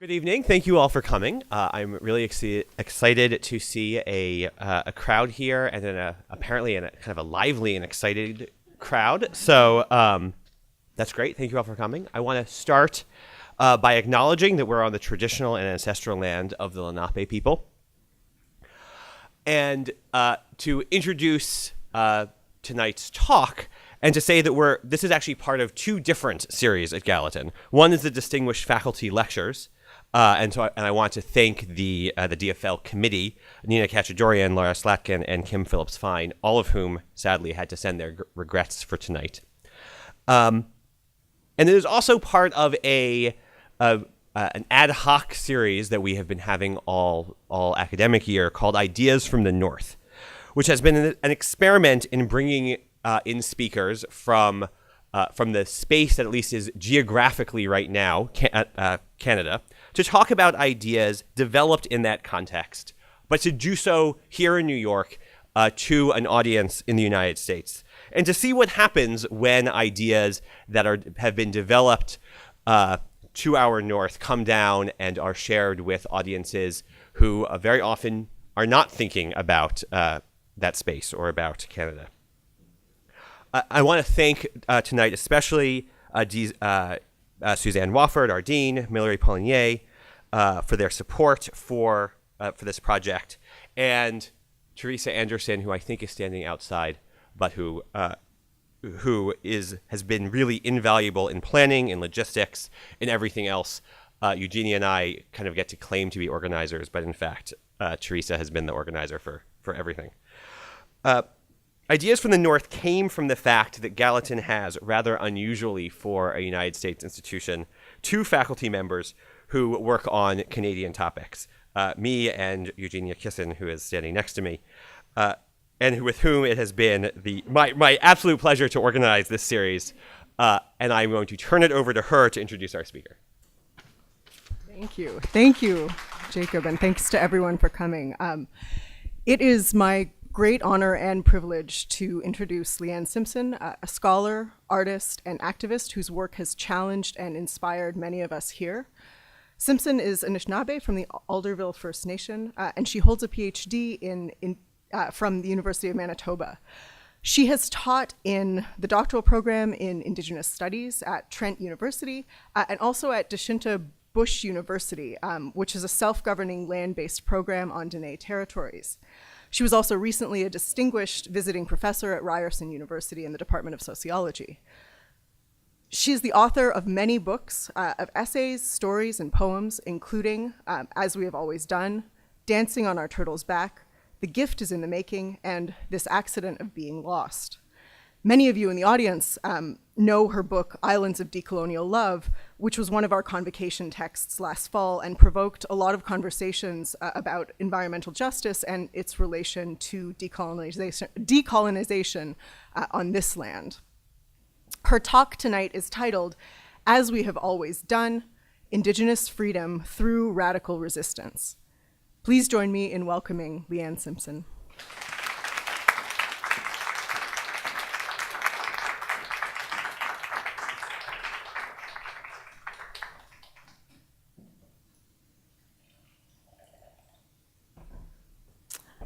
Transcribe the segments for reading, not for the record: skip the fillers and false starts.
Good evening. Thank you all for coming. I'm really excited to see a crowd here, and then apparently kind of a lively and excited crowd. So that's great. Thank you all for coming. I want to start by acknowledging that we're on the traditional and ancestral land of the Lenape people, and to introduce tonight's talk. And to say that this is actually part of two different series at Gallatin. One is the Distinguished Faculty Lectures, and I want to thank the DFL committee, Nina Kachadorian, Laura Slatkin, and Kim Phillips-Fine, all of whom sadly had to send their regrets for tonight. And it is also part of an ad hoc series that we have been having all academic year called Ideas from the North, which has been an experiment in bringing in speakers from the space that at least is geographically right now, Canada, to talk about ideas developed in that context, but to do so here in New York to an audience in the United States, and to see what happens when ideas that have been developed to our north come down and are shared with audiences who very often are not thinking about that space or about Canada. I want to thank tonight especially Suzanne Wofford, our dean, Millery Poligné, for their support for this project, and Teresa Anderson, who I think is standing outside, but who has been really invaluable in planning, in logistics, in everything else. Eugenia and I kind of get to claim to be organizers, but in fact, Teresa has been the organizer for everything. Ideas from the North came from the fact that Gallatin has, rather unusually for a United States institution, two faculty members who work on Canadian topics, me and Eugenia Kissen, who is standing next to me, and with whom it has been my absolute pleasure to organize this series. And I'm going to turn it over to her to introduce our speaker. Thank you, Jacob, and thanks to everyone for coming. It is my great honor and privilege to introduce Leanne Simpson, a scholar, artist, and activist whose work has challenged and inspired many of us here. Simpson is Anishinaabe from the Alderville First Nation, and she holds a PhD from the University of Manitoba. She has taught in the doctoral program in Indigenous Studies at Trent University and also at Dechinta University, which is a self-governing land-based program on Denendeh territories. She was also recently a distinguished visiting professor at Ryerson University in the Department of Sociology. She is the author of many books of essays, stories, and poems, including As We Have Always Done, Dancing on Our Turtle's Back, The Gift is in the Making, and This Accident of Being Lost. Many of you in the audience know her book, Islands of Decolonial Love, which was one of our convocation texts last fall and provoked a lot of conversations about environmental justice and its relation to decolonization on this land. Her talk tonight is titled, As We Have Always Done, Indigenous Freedom Through Radical Resistance. Please join me in welcoming Leanne Simpson.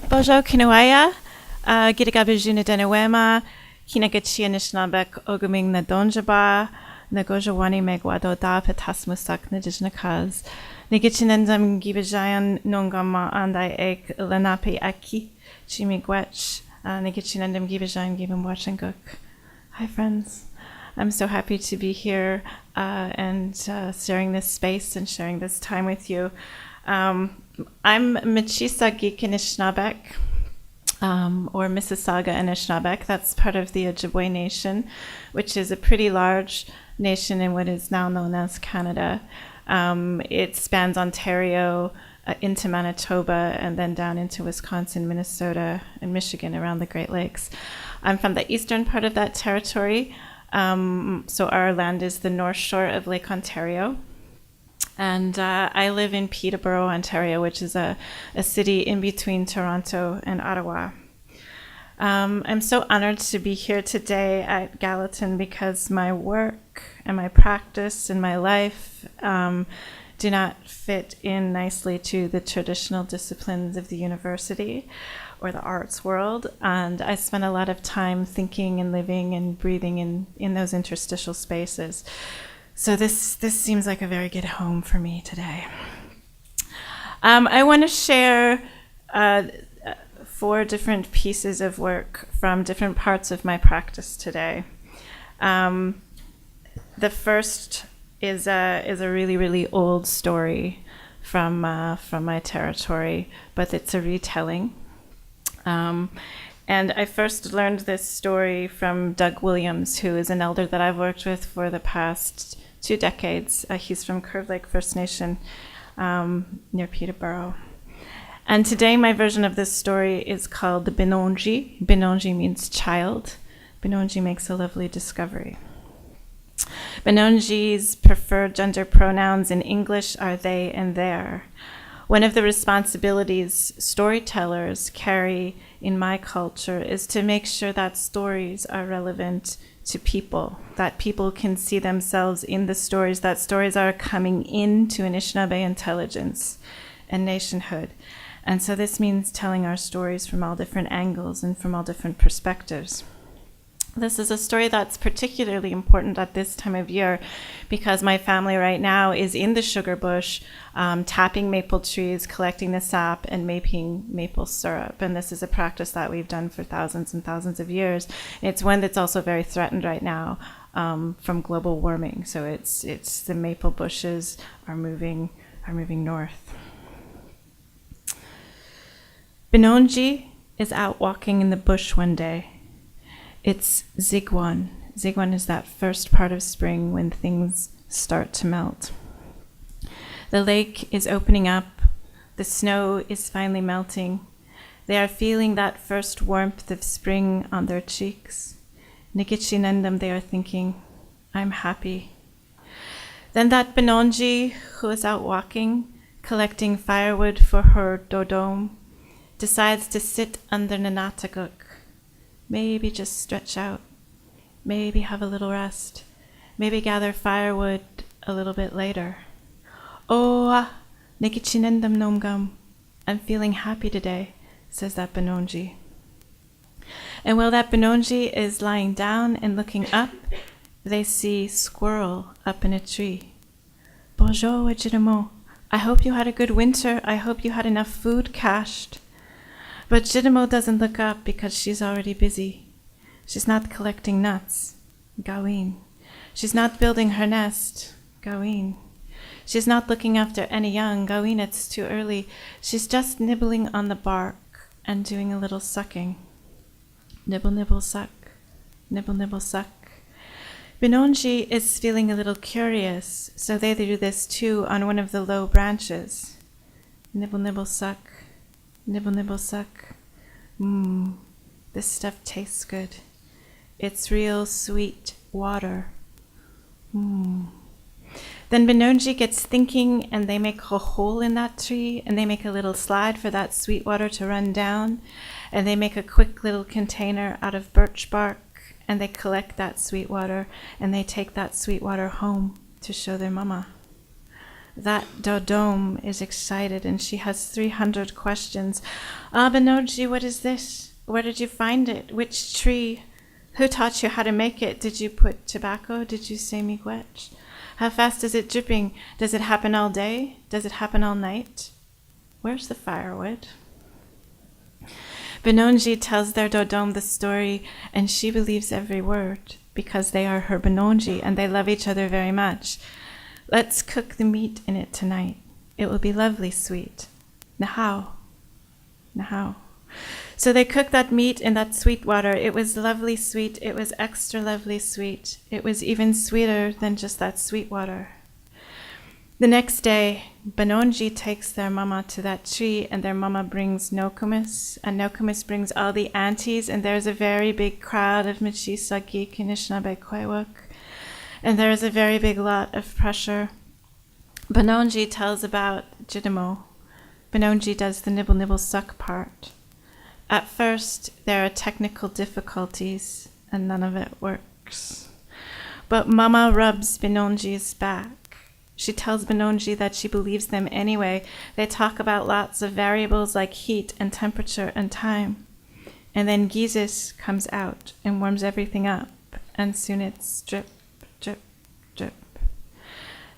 Bonjour, Kinuaya, Gidagabijuna Denewema, Noguchi Initiative, Oguming Nadonjaba, Nagojawani Megwado Da Betasamosake Nishnaabeg, Nigichinendam Gibajayan Nongama Andai Ek Lenape Aki, Chimigwech, Nigichinendam Gibajayan Gibam Wachanguk. Hi, friends. I'm so happy to be here and sharing this space and sharing this time with you. I'm Michi Saagiig Nishnaabeg, or Mississauga Nishnaabeg. That's part of the Ojibwe Nation, which is a pretty large nation in what is now known as Canada. It spans Ontario into Manitoba and then down into Wisconsin, Minnesota, and Michigan around the Great Lakes. I'm from the eastern part of that territory, so our land is the north shore of Lake Ontario. And I live in Peterborough, Ontario, which is a city in between Toronto and Ottawa. I'm so honored to be here today at Gallatin because my work and my practice and my life do not fit in nicely to the traditional disciplines of the university or the arts world. And I spent a lot of time thinking and living and breathing in those interstitial spaces. So this seems like a very good home for me today. I want to share 4 different pieces of work from different parts of my practice today. The first is a really, really old story from my territory, but it's a retelling. And I first learned this story from Doug Williams, who is an elder that I've worked with for the past 2 decades. He's from Curve Lake First Nation near Peterborough. And today my version of this story is called the Binonji. Binonji means child. Binonji makes a lovely discovery. Binonji's preferred gender pronouns in English are they and their. One of the responsibilities storytellers carry in my culture is to make sure that stories are relevant to people, that people can see themselves in the stories, that stories are coming into Anishinaabe intelligence and nationhood. And so this means telling our stories from all different angles and from all different perspectives. This is a story that's particularly important at this time of year because my family right now is in the sugar bush, tapping maple trees, collecting the sap, and making maple syrup. And this is a practice that we've done for thousands and thousands of years. It's one that's also very threatened right now from global warming. So it's the maple bushes are moving north. Binonji is out walking in the bush one day. It's Zigwan. Zigwan is that first part of spring when things start to melt. The lake is opening up. The snow is finally melting. They are feeling that first warmth of spring on their cheeks. Noguchi Initiative, they are thinking, I'm happy. Then that Binonji, who is out walking, collecting firewood for her dodome, decides to sit under Nanataguk. Maybe just stretch out. Maybe have a little rest. Maybe gather firewood a little bit later. Oh, Nikichinendam nomgam. I'm feeling happy today, says that Binonji. And while that Binonji is lying down and looking up, they see squirrel up in a tree. Bonjour, Ejidamo. I hope you had a good winter. I hope you had enough food cached. But Jidamo doesn't look up because she's already busy. She's not collecting nuts. Gawin. She's not building her nest. Gawin. She's not looking after any young. Gawin, it's too early. She's just nibbling on the bark and doing a little sucking. Nibble, nibble, suck. Nibble, nibble, suck. Binonji is feeling a little curious, so they do this too on one of the low branches. Nibble, nibble, suck. Nibble, nibble, suck. This stuff tastes good. It's real sweet water. Then Binonji gets thinking, and they make a hole in that tree, and they make a little slide for that sweet water to run down, and they make a quick little container out of birch bark, and they collect that sweet water, and they take that sweet water home to show their mama. That Dodome is excited, and she has 300 questions. Binonji, what is this? Where did you find it? Which tree? Who taught you how to make it? Did you put tobacco? Did you say miigwech? How fast is it dripping? Does it happen all day? Does it happen all night? Where's the firewood? Binonji tells their Dodome the story, and she believes every word because they are her Binonji, and they love each other very much. Let's cook the meat in it tonight. It will be lovely sweet. Nahau. Nahau. So they cooked that meat in that sweet water. It was lovely sweet. It was extra lovely sweet. It was even sweeter than just that sweet water. The next day, Binonji takes their mama to that tree, and their mama brings Nokumis, and Nokumis brings all the aunties, and there's a very big crowd of Michi Saagiig Nishnaabeg Kwaiwak. And there is a very big lot of pressure. Binonji tells about Jidamo. Binonji does the nibble nibble suck part. At first, there are technical difficulties, and none of it works. But Mama rubs Binonji's back, She tells Benonji that she believes them anyway. They talk about lots of variables like heat and temperature and time. And then Gizis comes out and warms everything up. And soon it's drip, drip, drip.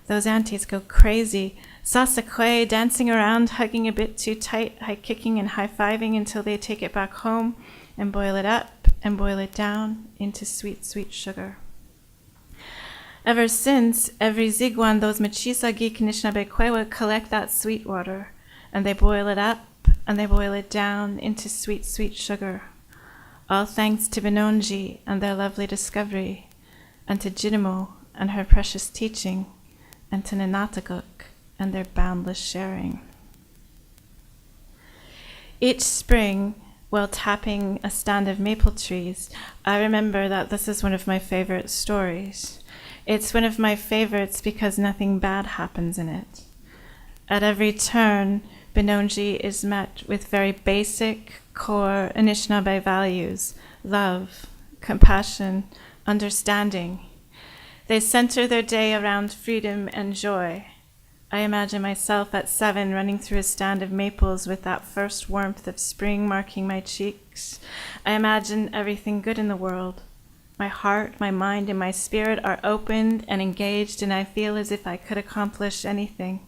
Those aunties go crazy. Sasakwe dancing around, hugging a bit too tight, high-kicking and high-fiving until they take it back home and boil it up and boil it down into sweet, sweet sugar. Ever since, every Zigwan, those Michi Saagiig Nishnaabeg collect that sweet water, and they boil it up and they boil it down into sweet, sweet sugar. All thanks to Benonji and their lovely discovery, and to Jidimo and her precious teaching, and to Nanataguk and their boundless sharing. Each spring, while tapping a stand of maple trees, I remember that this is one of my favorite stories. It's one of my favorites because nothing bad happens in it. At every turn, Benonji is met with very basic, core Anishinaabe values: love, compassion, understanding. They center their day around freedom and joy. I imagine myself at 7 running through a stand of maples with that first warmth of spring marking my cheeks. I imagine everything good in the world. My heart, my mind, and my spirit are opened and engaged, and I feel as if I could accomplish anything.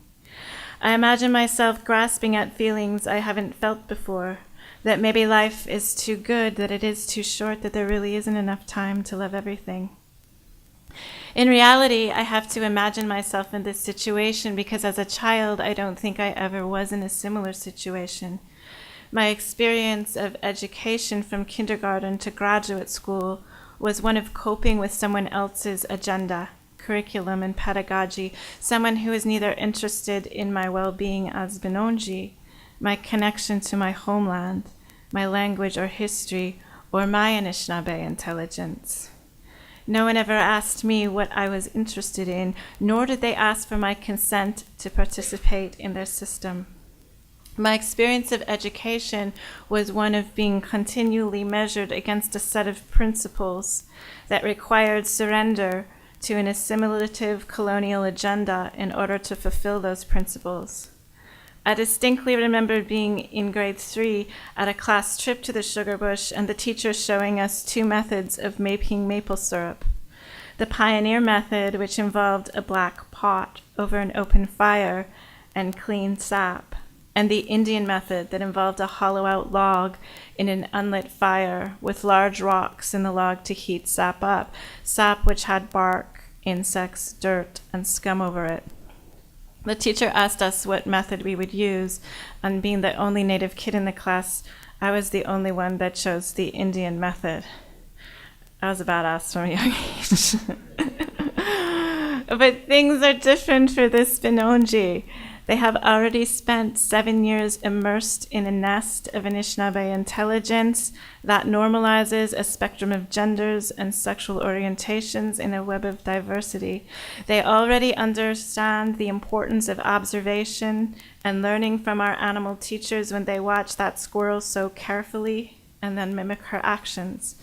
I imagine myself grasping at feelings I haven't felt before, that maybe life is too good, that it is too short, that there really isn't enough time to love everything. In reality, I have to imagine myself in this situation because as a child, I don't think I ever was in a similar situation. My experience of education from kindergarten to graduate school was one of coping with someone else's agenda, curriculum, and pedagogy, someone who is neither interested in my well-being as Benonji, my connection to my homeland, my language or history, or my Anishinaabe intelligence. No one ever asked me what I was interested in, nor did they ask for my consent to participate in their system. My experience of education was one of being continually measured against a set of principles that required surrender to an assimilative colonial agenda in order to fulfill those principles. I distinctly remember being in grade 3 at a class trip to the sugar bush and the teacher showing us 2 methods of making maple syrup. The pioneer method, which involved a black pot over an open fire and clean sap, and the Indian method that involved a hollow-out log in an unlit fire with large rocks in the log to heat sap up, sap which had bark, insects, dirt, and scum over it. The teacher asked us what method we would use, and being the only Native kid in the class, I was the only one that chose the Indian method. I was a badass from a young age. But things are different for this Benonji. They have already spent 7 years immersed in a nest of Anishinaabe intelligence that normalizes a spectrum of genders and sexual orientations in a web of diversity. They already understand the importance of observation and learning from our animal teachers when they watch that squirrel so carefully and then mimic her actions.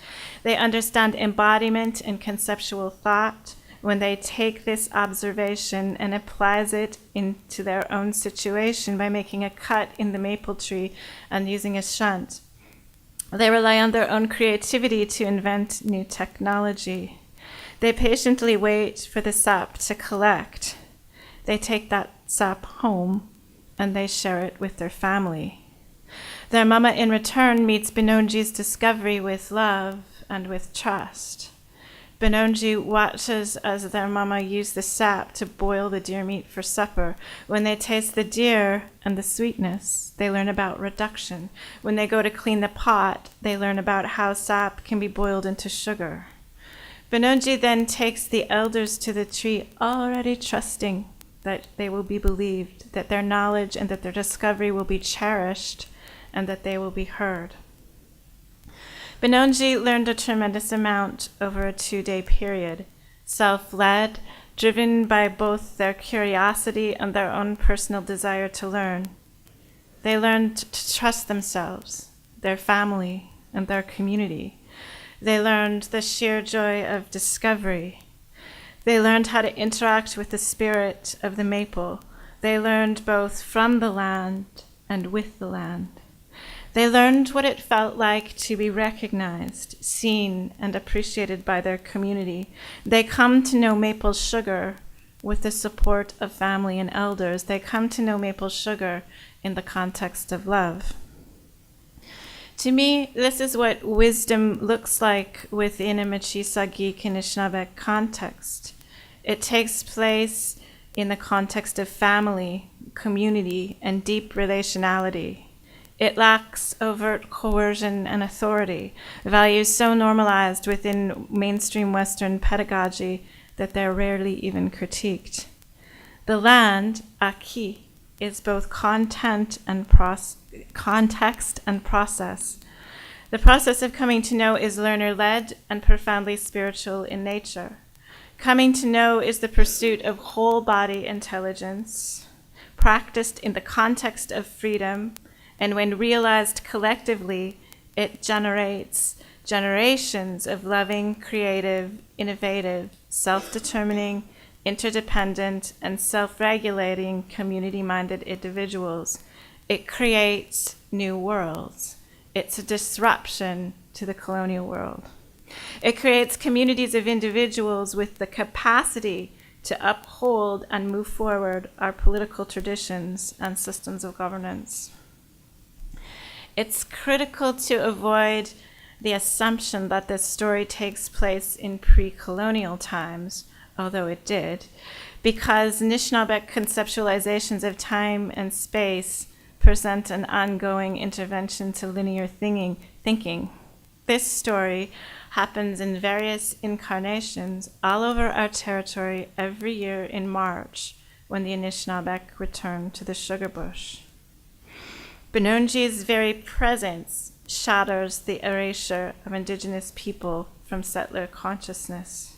They understand embodiment and conceptual thought when they take this observation and applies it into their own situation by making a cut in the maple tree and using a shunt. They rely on their own creativity to invent new technology. They patiently wait for the sap to collect. They take that sap home and they share it with their family. Their mama in return meets Benonji's discovery with love and with trust. Benonji watches as their mama use the sap to boil the deer meat for supper. When they taste the deer and the sweetness, they learn about reduction. When they go to clean the pot, they learn about how sap can be boiled into sugar. Benonji then takes the elders to the tree, already trusting that they will be believed, that their knowledge and that their discovery will be cherished, and that they will be heard. Benonji learned a tremendous amount over a 2-day period, self-led, driven by both their curiosity and their own personal desire to learn. They learned to trust themselves, their family, and their community. They learned the sheer joy of discovery. They learned how to interact with the spirit of the maple. They learned both from the land and with the land. They learned what it felt like to be recognized, seen, and appreciated by their community. They come to know maple sugar with the support of family and elders. They come to know maple sugar in the context of love. To me, this is what wisdom looks like within a Michi Saagiig Nishnaabeg context. It takes place in the context of family, community, and deep relationality. It lacks overt coercion and authority, values so normalized within mainstream Western pedagogy that they're rarely even critiqued. The land, aki, is both context and process. The process of coming to know is learner-led and profoundly spiritual in nature. Coming to know is the pursuit of whole-body intelligence, practiced in the context of freedom, and when realized collectively, it generates generations of loving, creative, innovative, self-determining, interdependent, and self-regulating community-minded individuals. It creates new worlds. It's a disruption to the colonial world. It creates communities of individuals with the capacity to uphold and move forward our political traditions and systems of governance. It's critical to avoid the assumption that this story takes place in pre-colonial times, although it did, because Nishnaabeg conceptualizations of time and space present an ongoing intervention to linear thinking. This story happens in various incarnations all over our territory every year in March, when the Anishinaabe return to the sugar bush. Benonji's very presence shatters the erasure of Indigenous people from settler consciousness.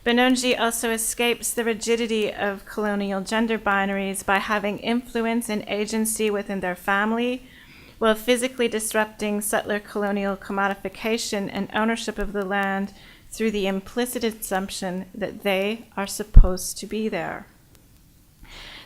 Benonji also escapes the rigidity of colonial gender binaries by having influence and agency within their family, while physically disrupting settler colonial commodification and ownership of the land through the implicit assumption that they are supposed to be there.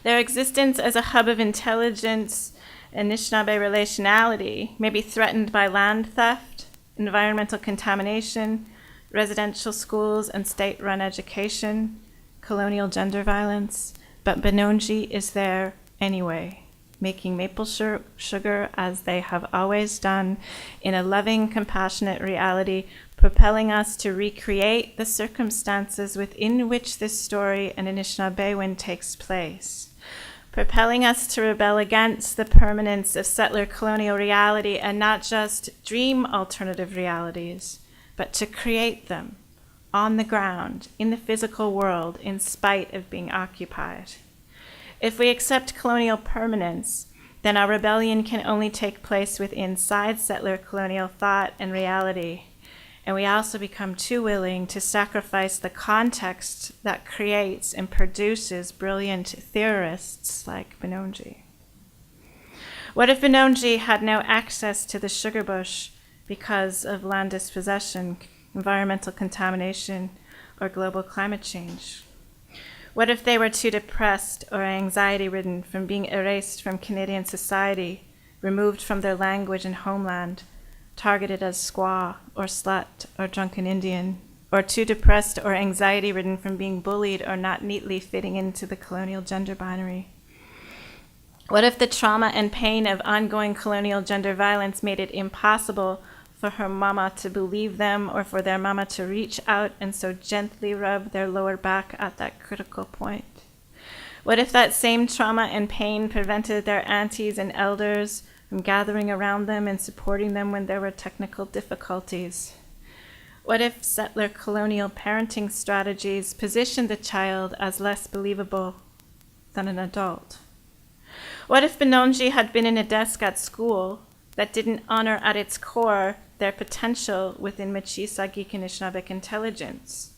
Their existence as a hub of intelligence and Anishinaabe relationality may be threatened by land theft, environmental contamination, residential schools and state-run education, colonial gender violence, but Benonji is there anyway, making maple sugar as they have always done in a loving, compassionate reality, propelling us to recreate the circumstances within which this story and Anishinaabe takes place, propelling us to rebel against the permanence of settler colonial reality and not just dream alternative realities, but to create them on the ground, in the physical world, in spite of being occupied. If we accept colonial permanence, then our rebellion can only take place within inside settler colonial thought and reality, and we also become too willing to sacrifice the context that creates and produces brilliant theorists like Benonji. What if Benonji had no access to the sugar bush because of land dispossession, environmental contamination, or global climate change? What if they were too depressed or anxiety-ridden from being erased from Canadian society, removed from their language and homeland, targeted as squaw or slut or drunken Indian, or too depressed or anxiety-ridden from being bullied or not neatly fitting into the colonial gender binary? What if the trauma and pain of ongoing colonial gender violence made it impossible for her mama to believe them or for their mama to reach out and so gently rub their lower back at that critical point? What if that same trauma and pain prevented their aunties and elders from gathering around them and supporting them when there were technical difficulties? What if settler colonial parenting strategies positioned the child as less believable than an adult? What if Benonji had been in a desk at school that didn't honor at its core their potential within Michi Saagiig Nishnaabeg intelligence?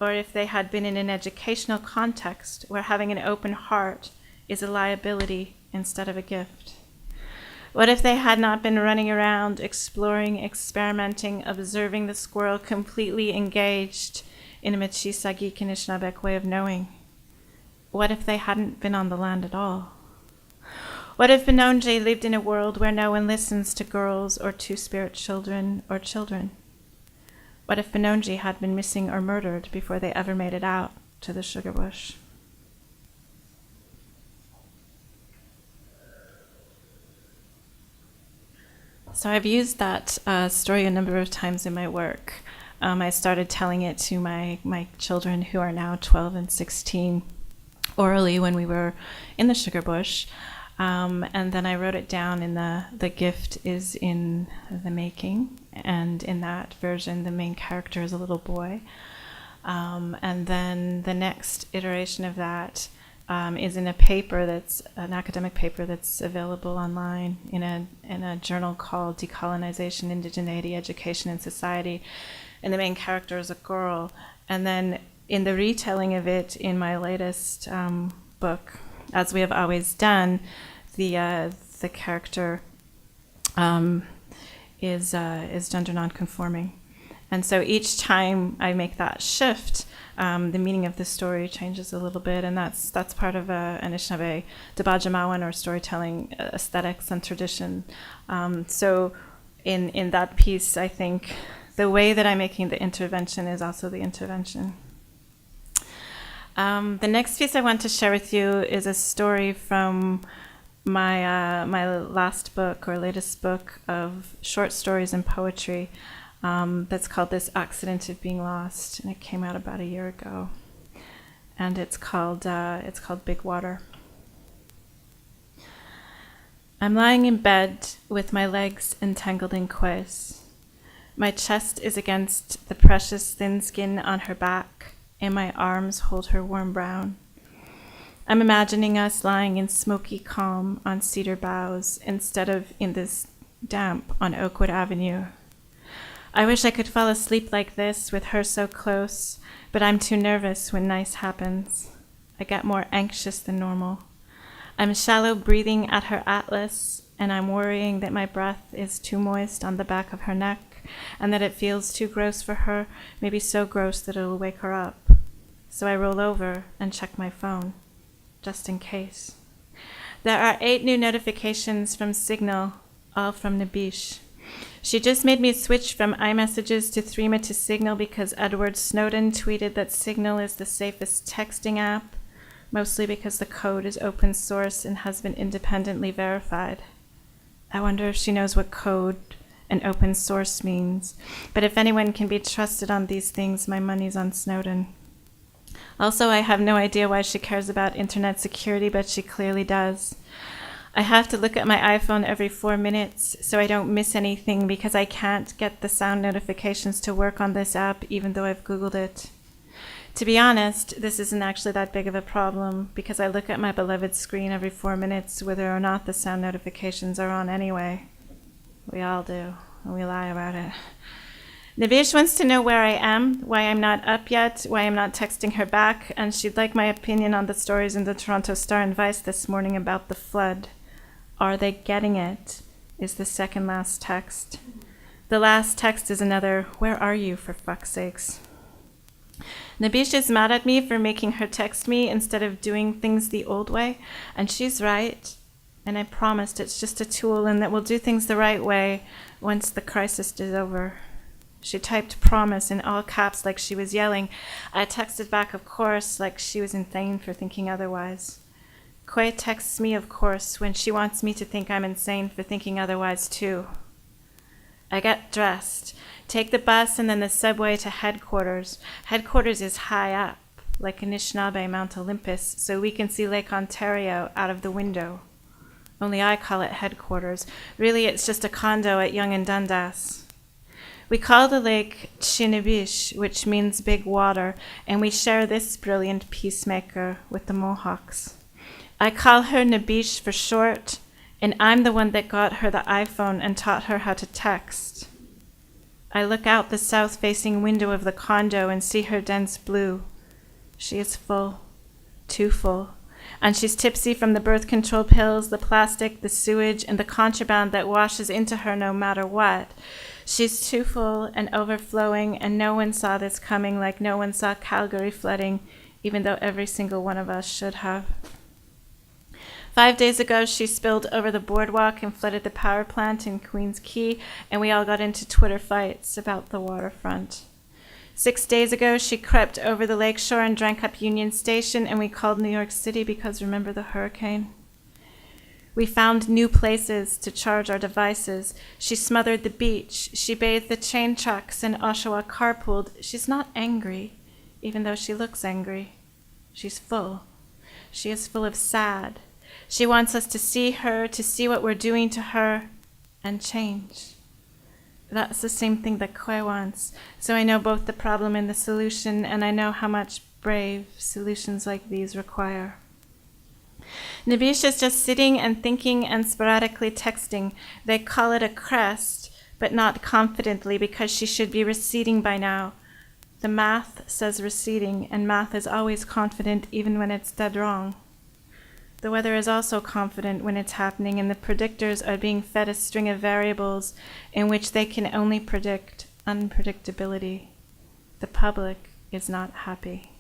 Or if they had been in an educational context where having an open heart is a liability instead of a gift? What if they had not been running around, exploring, experimenting, observing the squirrel, completely engaged in a Michi Saagiig Nishnaabeg way of knowing? What if they hadn't been on the land at all? What if Benonje lived in a world where no one listens to girls or two-spirit children or children? What if Benonje had been missing or murdered before they ever made it out to the sugar bush? So I've used that story a number of times in my work. I started telling it to my children, who are now 12 and 16, orally when we were in the sugar bush. And then I wrote it down in the gift is in the making. And in that version, the main character is a little boy. And then the next iteration of that is in a paper that's an academic paper that's available online in a journal called Decolonization, Indigeneity, Education, and Society. And the main character is a girl. And then in the retelling of it in my latest book, As We Have Always Done, the character is gender nonconforming. And so each time I make that shift, the meaning of the story changes a little bit, and that's part of Anishinaabe Debajamawan, or storytelling aesthetics and tradition. So in that piece, I think the way that I'm making the intervention is also the intervention. The next piece I want to share with you is a story from my last book, or latest book, of short stories and poetry. That's called This Accident of Being Lost, and it came out about a year ago. And it's called Big Water. I'm lying in bed with my legs entangled in quays. My chest is against the precious thin skin on her back, and my arms hold her warm brown. I'm imagining us lying in smoky calm on cedar boughs instead of in this damp on Oakwood Avenue. I wish I could fall asleep like this with her so close, but I'm too nervous when nice happens. I get more anxious than normal. I'm shallow breathing at her atlas, and I'm worrying that my breath is too moist on the back of her neck, and that it feels too gross for her, maybe so gross that it'll wake her up. So I roll over and check my phone, just in case. There are 8 new notifications from Signal, all from Nabish. She just made me switch from iMessages to Threema to Signal because Edward Snowden tweeted that Signal is the safest texting app, mostly because the code is open source and has been independently verified. I wonder if she knows what code and open source means. But if anyone can be trusted on these things, my money's on Snowden. Also, I have no idea why she cares about internet security, but she clearly does. I have to look at my iPhone every 4 minutes so I don't miss anything because I can't get the sound notifications to work on this app, even though I've Googled it. To be honest, this isn't actually that big of a problem because I look at my beloved screen every 4 minutes whether or not the sound notifications are on anyway. We all do, and we lie about it. Nabish wants to know where I am, why I'm not up yet, why I'm not texting her back, and she'd like my opinion on the stories in the Toronto Star and Vice this morning about the flood. Are they getting it? Is the second last text. The last text is another, where are you, for fuck's sakes? Nabish is mad at me for making her text me instead of doing things the old way, and she's right. And I promised it's just a tool and that we'll do things the right way once the crisis is over. She typed promise in all caps like she was yelling. I texted back, of course, like she was insane for thinking otherwise. Kwe texts me, of course, when she wants me to think I'm insane for thinking otherwise, too. I get dressed, take the bus and then the subway to headquarters. Headquarters is high up, like Anishinaabe Mount Olympus, so we can see Lake Ontario out of the window. Only I call it headquarters. Really, it's just a condo at Yonge and Dundas. We call the lake Chinabish, which means big water, and we share this brilliant peacemaker with the Mohawks. I call her Nabish for short, and I'm the one that got her the iPhone and taught her how to text. I look out the south-facing window of the condo and see her dense blue. She is full, too full. And she's tipsy from the birth control pills, the plastic, the sewage, and the contraband that washes into her no matter what. She's too full and overflowing, and no one saw this coming, like no one saw Calgary flooding, even though every single one of us should have. 5 days ago, she spilled over the boardwalk and flooded the power plant in Queens Quay, and we all got into Twitter fights about the waterfront. 6 days ago, she crept over the lakeshore and drank up Union Station, and we called New York City because remember the hurricane? We found new places to charge our devices. She smothered the beach. She bathed the chain trucks, and Oshawa carpooled. She's not angry, even though she looks angry. She's full. She is full of sad. She wants us to see her, to see what we're doing to her, and change. That's the same thing that Kwe wants. So I know both the problem and the solution, and I know how much brave solutions like these require. Nabish is just sitting and thinking and sporadically texting. They call it a crest, but not confidently because she should be receding by now. The math says receding, and math is always confident even when it's dead wrong. The weather is also confident when it's happening, and the predictors are being fed a string of variables in which they can only predict unpredictability. The public is not happy.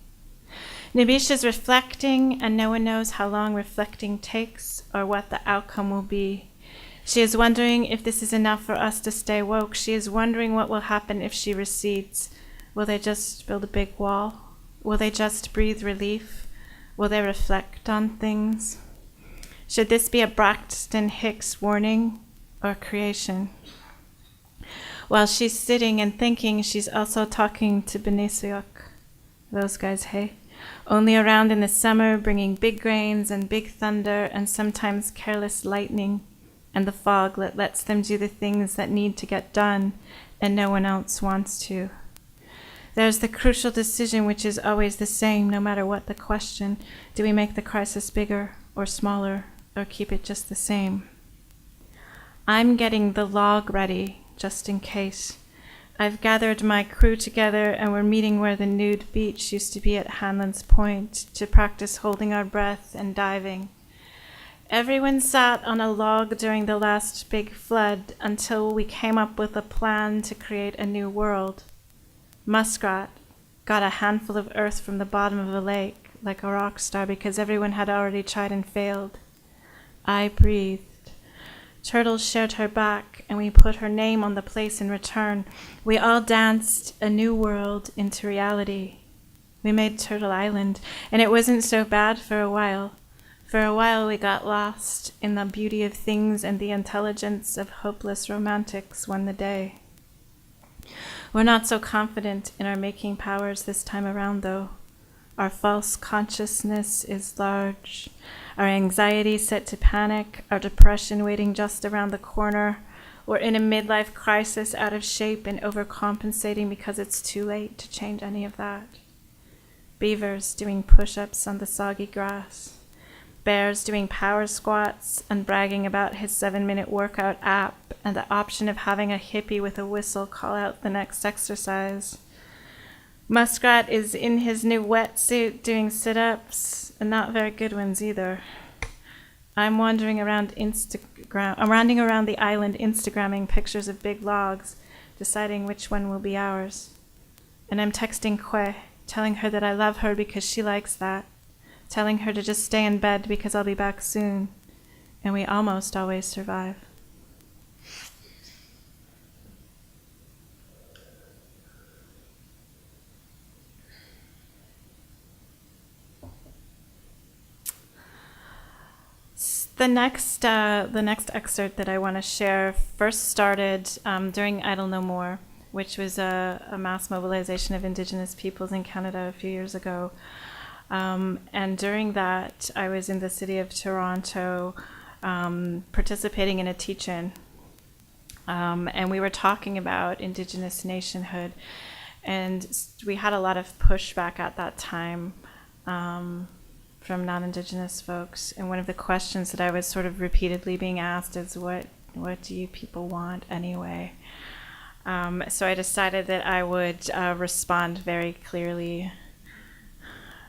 Nabish is reflecting, and no one knows how long reflecting takes or what the outcome will be. She is wondering if this is enough for us to stay woke. She is wondering what will happen if she recedes. Will they just build a big wall? Will they just breathe relief? Will they reflect on things? Should this be a Braxton Hicks warning or creation? While she's sitting and thinking, she's also talking to Benesiok. Those guys, hey? Only around in the summer, bringing big rains and big thunder and sometimes careless lightning and the fog that lets them do the things that need to get done and no one else wants to. There's the crucial decision, which is always the same, no matter what the question. Do we make the crisis bigger or smaller, or keep it just the same? I'm getting the log ready, just in case. I've gathered my crew together, and we're meeting where the nude beach used to be at Hanlon's Point to practice holding our breath and diving. Everyone sat on a log during the last big flood until we came up with a plan to create a new world. Muskrat got a handful of earth from the bottom of a lake, like a rock star, because everyone had already tried and failed. I breathed. Turtle shared her back, and we put her name on the place in return. We all danced a new world into reality. We made Turtle Island, and it wasn't so bad for a while. For a while we got lost in the beauty of things, and the intelligence of hopeless romantics won the day. We're not so confident in our making powers this time around, though. Our false consciousness is large. Our anxiety set to panic, our depression waiting just around the corner. We're in a midlife crisis, out of shape and overcompensating because it's too late to change any of that. Beavers doing push-ups on the soggy grass. Bears doing power squats and bragging about his 7-minute workout app and the option of having a hippie with a whistle call out the next exercise. Muskrat is in his new wetsuit doing sit-ups, and not very good ones either. I'm wandering around the island Instagramming pictures of big logs, deciding which one will be ours. And I'm texting Kwe, telling her that I love her because she likes that. Telling her to just stay in bed because I'll be back soon. And we almost always survive. The next excerpt that I want to share first started during Idle No More, which was a mass mobilization of Indigenous peoples in Canada a few years ago. And during that, I was in the city of Toronto participating in a teach-in. And we were talking about Indigenous nationhood. And we had a lot of pushback at that time from non-Indigenous folks. And one of the questions that I was sort of repeatedly being asked is, what do you people want anyway? So I decided that I would respond very clearly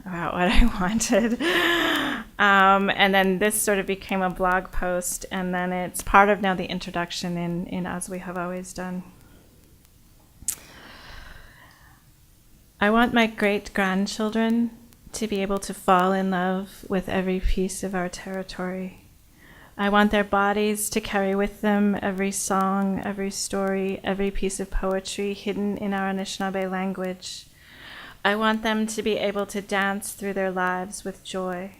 about what I wanted. And then this sort of became a blog post, and then it's part of now the introduction in As We Have Always Done. I want my great-grandchildren to be able to fall in love with every piece of our territory. I want their bodies to carry with them every song, every story, every piece of poetry hidden in our Anishinaabe language. I want them to be able to dance through their lives with joy.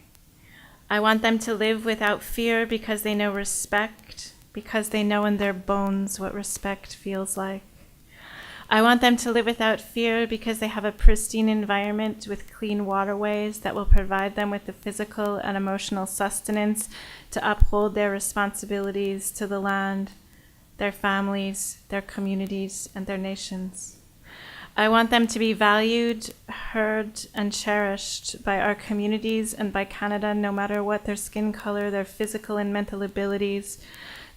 I want them to live without fear because they know respect, because they know in their bones what respect feels like. I want them to live without fear because they have a pristine environment with clean waterways that will provide them with the physical and emotional sustenance to uphold their responsibilities to the land, their families, their communities, and their nations. I want them to be valued, heard, and cherished by our communities and by Canada, no matter what their skin color, their physical and mental abilities,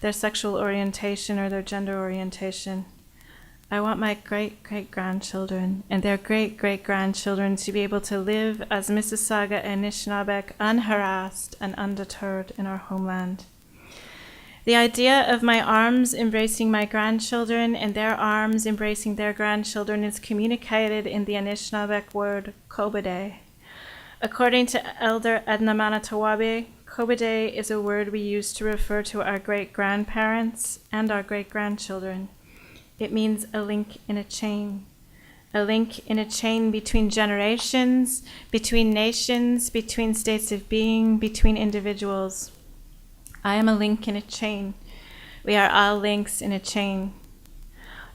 their sexual orientation, or their gender orientation. I want my great-great-grandchildren and their great-great-grandchildren to be able to live as Mississauga and Nishnaabeg, unharassed and undeterred in our homeland. The idea of my arms embracing my grandchildren and their arms embracing their grandchildren is communicated in the Anishinaabe word Cobo. According to Elder Edna Manitowabe, Cobo is a word we use to refer to our great-grandparents and our great-grandchildren. It means a link in a chain between generations, between nations, between states of being, between individuals. I am a link in a chain. We are all links in a chain.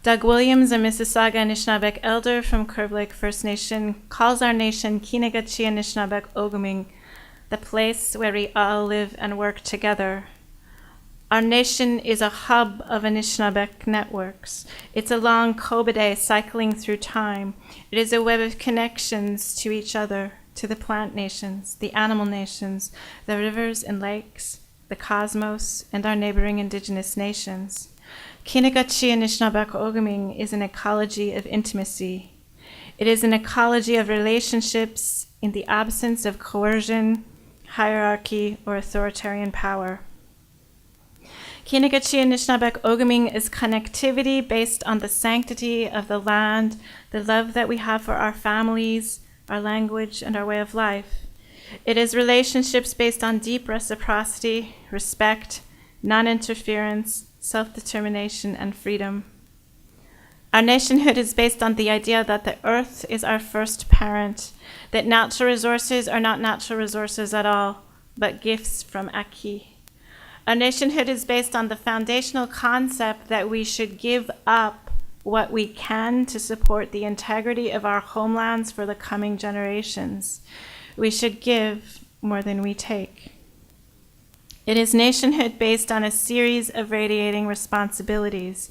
Doug Williams, a Mississauga Nishnaabeg elder from Curve Lake First Nation, calls our nation Noguchi Initiative, the place where we all live and work together. Our nation is a hub of Anishinaabe networks. It's a long Cobo cycling through time. It is a web of connections to each other, to the plant nations, the animal nations, the rivers and lakes, the cosmos, and our neighboring Indigenous nations. Noguchi Initiative is an ecology of intimacy. It is an ecology of relationships in the absence of coercion, hierarchy, or authoritarian power. Noguchi Initiative is connectivity based on the sanctity of the land, the love that we have for our families, our language, and our way of life. It is relationships based on deep reciprocity, respect, non-interference, self-determination, and freedom. Our nationhood is based on the idea that the earth is our first parent, that natural resources are not natural resources at all, but gifts from Aki. Our nationhood is based on the foundational concept that we should give up what we can to support the integrity of our homelands for the coming generations. We should give more than we take. It is nationhood based on a series of radiating responsibilities.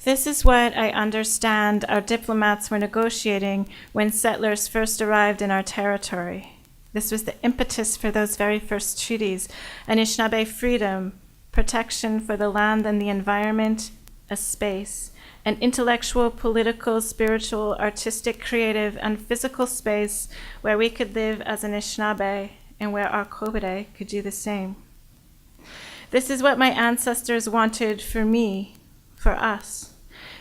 This is what I understand our diplomats were negotiating when settlers first arrived in our territory. This was the impetus for those very first treaties: Anishinaabe freedom, protection for the land and the environment, a space, an intellectual, political, spiritual, artistic, creative, and physical space where we could live as Anishinaabe and where our Cobo could do the same. This is what my ancestors wanted for me, for us.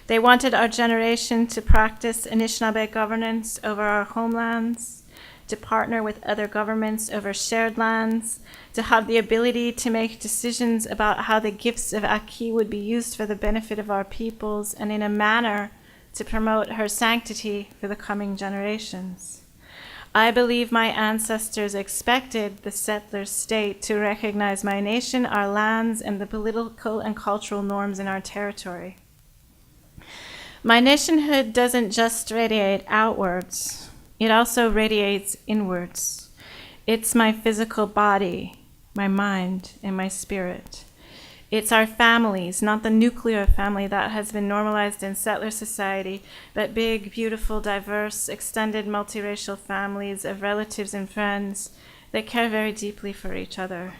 They wanted our generation to practice Anishinaabe governance over our homelands, to partner with other governments over shared lands, to have the ability to make decisions about how the gifts of Aki would be used for the benefit of our peoples and in a manner to promote her sanctity for the coming generations. I believe my ancestors expected the settler state to recognize my nation, our lands, and the political and cultural norms in our territory. My nationhood doesn't just radiate outwards. It also radiates inwards. It's my physical body, my mind, and my spirit. It's our families, not the nuclear family that has been normalized in settler society, but big, beautiful, diverse, extended multiracial families of relatives and friends that care very deeply for each other.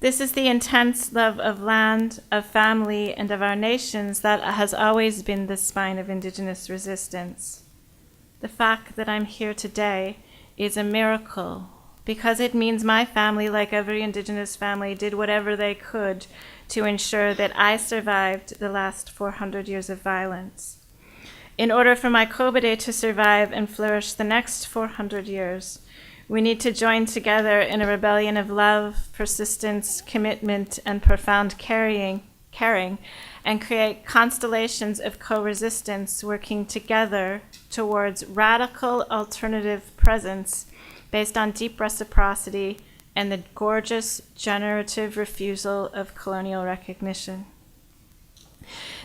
This is the intense love of land, of family, and of our nations that has always been the spine of Indigenous resistance. The fact that I'm here today is a miracle because it means my family, like every Indigenous family, did whatever they could to ensure that I survived the last 400 years of violence. In order for my Kobode to survive and flourish the next 400 years, we need to join together in a rebellion of love, persistence, commitment, and profound caring, and create constellations of co-resistance working together towards radical alternative presence based on deep reciprocity and the gorgeous generative refusal of colonial recognition.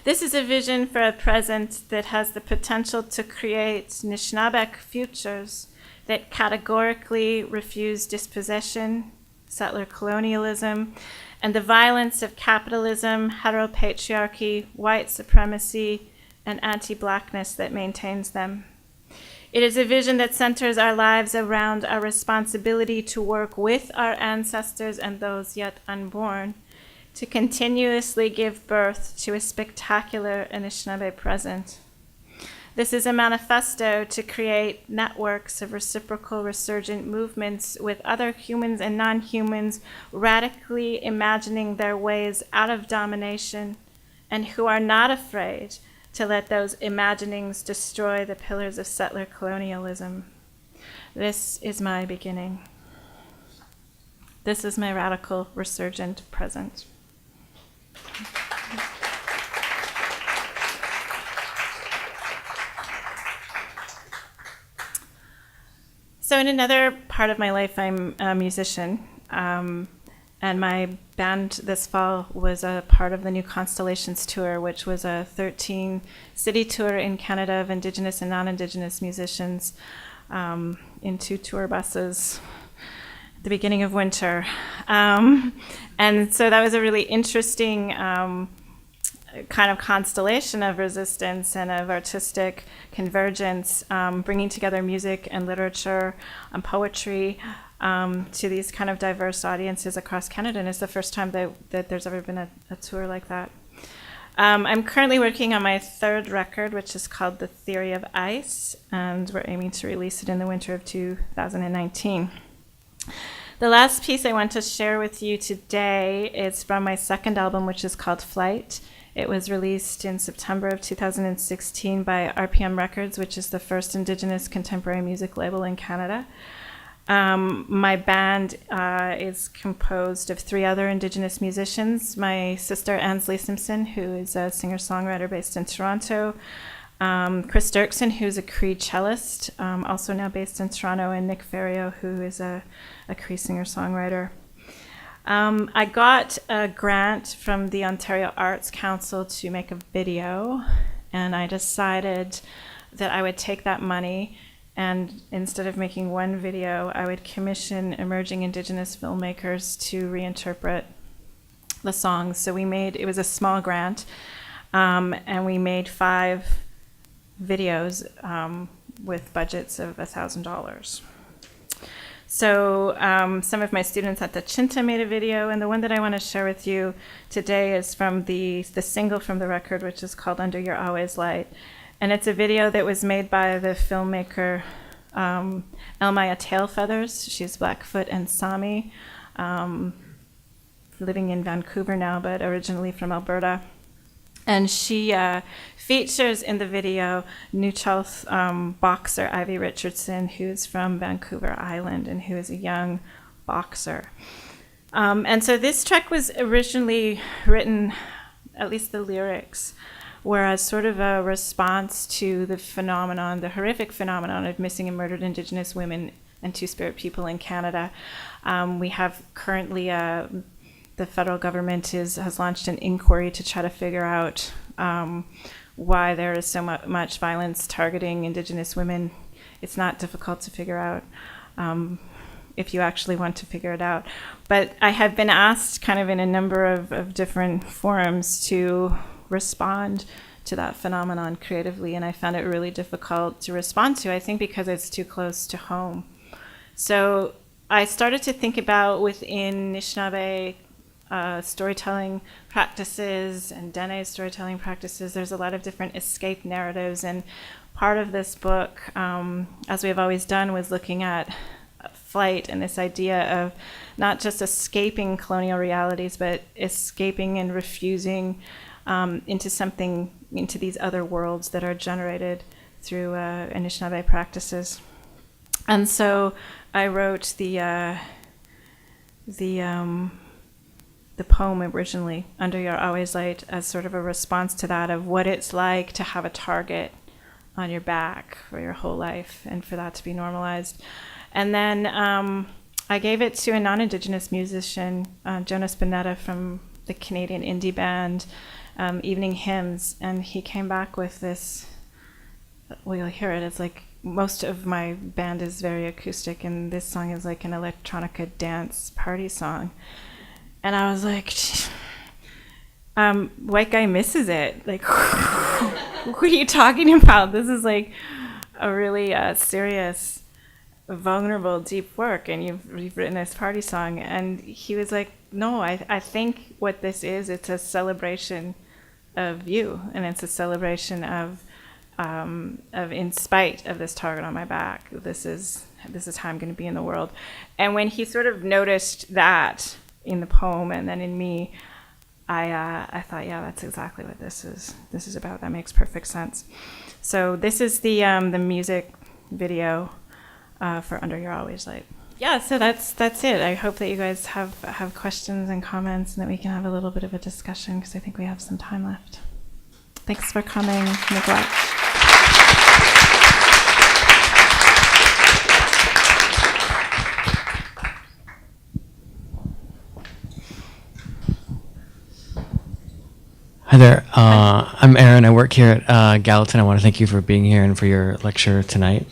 This is a vision for a present that has the potential to create Nishnaabeg futures that categorically refuse dispossession, settler colonialism, and the violence of capitalism, heteropatriarchy, white supremacy, and anti-Blackness that maintains them. It is a vision that centers our lives around our responsibility to work with our ancestors and those yet unborn to continuously give birth to a spectacular Anishinaabe present. This is a manifesto to create networks of reciprocal resurgent movements with other humans and non-humans radically imagining their ways out of domination and who are not afraid to let those imaginings destroy the pillars of settler colonialism. This is my beginning. This is my radical resurgent present. So in another part of my life, I'm a musician, and my band this fall was a part of the new Constellations tour, which was a 13-city tour in Canada of Indigenous and non-Indigenous musicians in 2 tour buses at the beginning of winter. And so that was a really interesting kind of constellation of resistance and of artistic convergence, bringing together music and literature and poetry to these kind of diverse audiences across Canada. And it's the first time that there's ever been a tour like that. I'm currently working on my 3rd record, which is called The Theory of Ice, and we're aiming to release it in the winter of 2019. The last piece I want to share with you today is from my 2nd album, which is called Flight. It was released in September of 2016 by RPM Records, which is the first Indigenous contemporary music label in Canada. My band is composed of 3 other Indigenous musicians. My sister, Ansley Simpson, who is a singer-songwriter based in Toronto. Chris Dirksen, who's a Cree cellist, also now based in Toronto, and Nick Ferrio, who is a Cree singer-songwriter. I got a grant from the Ontario Arts Council to make a video, and I decided that I would take that money and instead of making one video, I would commission emerging Indigenous filmmakers to reinterpret the songs. So it was a small grant, and we made 5 videos with budgets of $1,000. So some of my students at Dechinta made a video, and the one that I want to share with you today is from the single from the record, which is called Under Your Always Light. And it's a video that was made by the filmmaker Elmaya Tailfeathers. She's Blackfoot and Sami, living in Vancouver now, but originally from Alberta. And she features in the video Newchalth boxer Ivy Richardson, who's from Vancouver Island and who is a young boxer. And so this track was originally written, at least the lyrics, were as sort of a response to the horrific phenomenon of missing and murdered Indigenous women and Two-Spirit people in Canada. We have currently the federal government has launched an inquiry to try to figure out why there is so much violence targeting Indigenous women. It's not difficult to figure out if you actually want to figure it out. But I have been asked kind of in a number of different forums to respond to that phenomenon creatively, and I found it really difficult to respond to, I think because it's too close to home. So I started to think about within Anishinaabe storytelling practices and Dene storytelling practices, there's a lot of different escape narratives, and part of this book, as we have always done, was looking at flight and this idea of not just escaping colonial realities, but escaping and refusing into something into these other worlds that are generated through Anishinaabe practices. And so I wrote the poem originally, Under Your Always Light, as sort of a response to that, of what it's like to have a target on your back for your whole life and for that to be normalized. And then I gave it to a non-Indigenous musician, Jonas Bonetta from the Canadian indie band Evening Hymns, and he came back with this, well, you'll hear it, it's like, most of my band is very acoustic, and this song is like an electronica dance party song. And I was like, white guy misses it. Like, what are you talking about? This is like a really serious, vulnerable, deep work, and you've written this party song. And he was like, no, I think what this is, it's a celebration of you, and it's a celebration of in spite of this target on my back, this is how I'm going to be in the world. And when he sort of noticed that in the poem and then in me, I thought, yeah, that's exactly what this is about. That makes perfect sense. So this is the music video for Under Your Always Light. Yeah, so that's it. I hope that you guys have questions and comments, and that we can have a little bit of a discussion, because I think we have some time left. Thanks for coming, Neglect. Hi there. I'm Aaron. I work here at Gallatin. I want to thank you for being here and for your lecture tonight.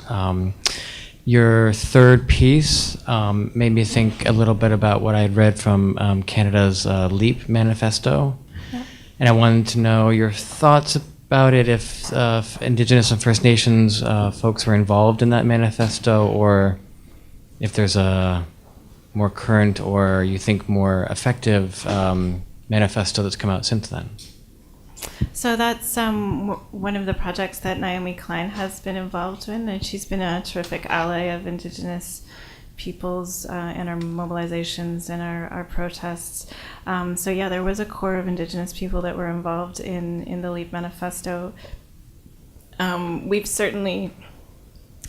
Your third piece made me think a little bit about what I had read from Canada's LEAP Manifesto. Yep. And I wanted to know your thoughts about it, if Indigenous and First Nations folks were involved in that manifesto, or if there's a more current or you think more effective manifesto that's come out since then. So that's one of the projects that Naomi Klein has been involved in, and she's been a terrific ally of Indigenous peoples in our mobilizations and our protests. So yeah, there was a core of Indigenous people that were involved in the LEAP Manifesto. We've certainly,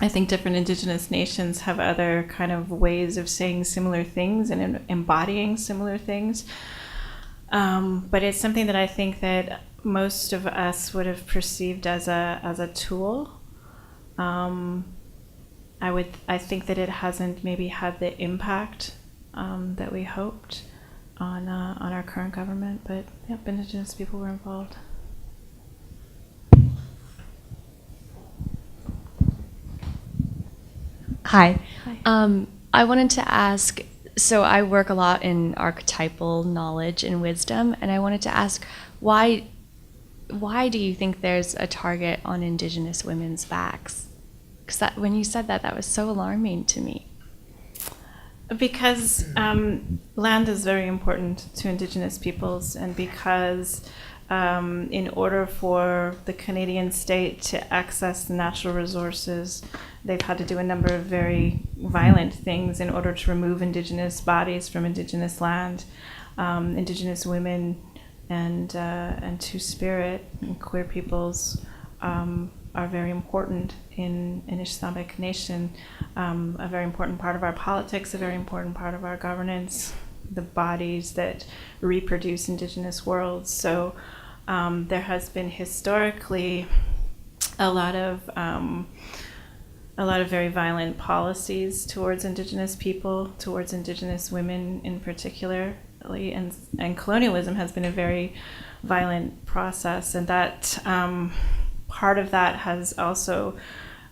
I think different Indigenous nations have other kind of ways of saying similar things and embodying similar things. But it's something that I think that most of us would have perceived as a tool. I think that it hasn't maybe had the impact that we hoped on our current government, but yep, Indigenous people were involved. Hi. I wanted to ask, so I work a lot in archetypal knowledge and wisdom, and I wanted to ask, why do you think there's a target on Indigenous women's backs? Because when you said that was so alarming to me. Because land is very important to Indigenous peoples, and because in order for the Canadian state to access the natural resources, they've had to do a number of very violent things in order to remove Indigenous bodies from Indigenous land. Indigenous women and Two-Spirit and queer peoples are very important in Anishinaabe Nation, a very important part of our politics, a very important part of our governance, the bodies that reproduce Indigenous worlds. So there has been historically a lot of very violent policies towards Indigenous people, towards Indigenous women in particular, and colonialism has been a very violent process, and that part of that has also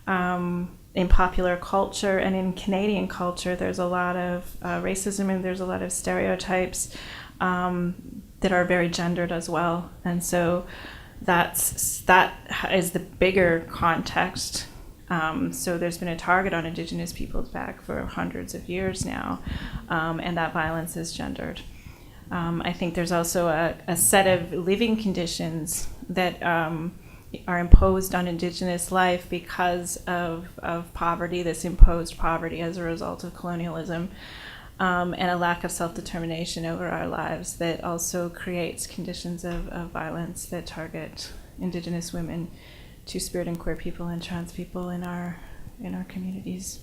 in popular culture and in Canadian culture, there's a lot of racism, and there's a lot of stereotypes that are very gendered as well. And so that is the bigger context. So there's been a target on Indigenous people's back for hundreds of years now, and that violence is gendered. I think there's also a set of living conditions that are imposed on Indigenous life because of poverty, this imposed poverty as a result of colonialism, and a lack of self-determination over our lives that also creates conditions of violence that target Indigenous women, Two-Spirit and queer people, and trans people in our communities.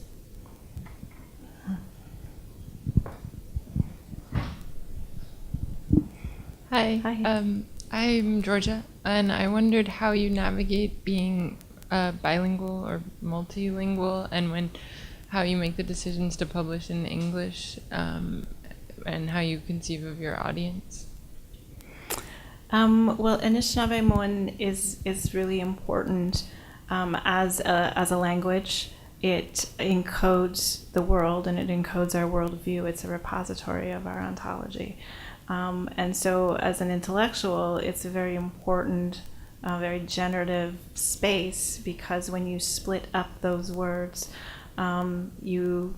Hi. Hi. I'm Georgia, and I wondered how you navigate being bilingual or multilingual, and how you make the decisions to publish in English, and how you conceive of your audience. Well, Anishinaabe is really important as a language. It encodes the world, and it encodes our worldview. It's a repository of our ontology. And so as an intellectual, it's a very important, very generative space, because when you split up those words, you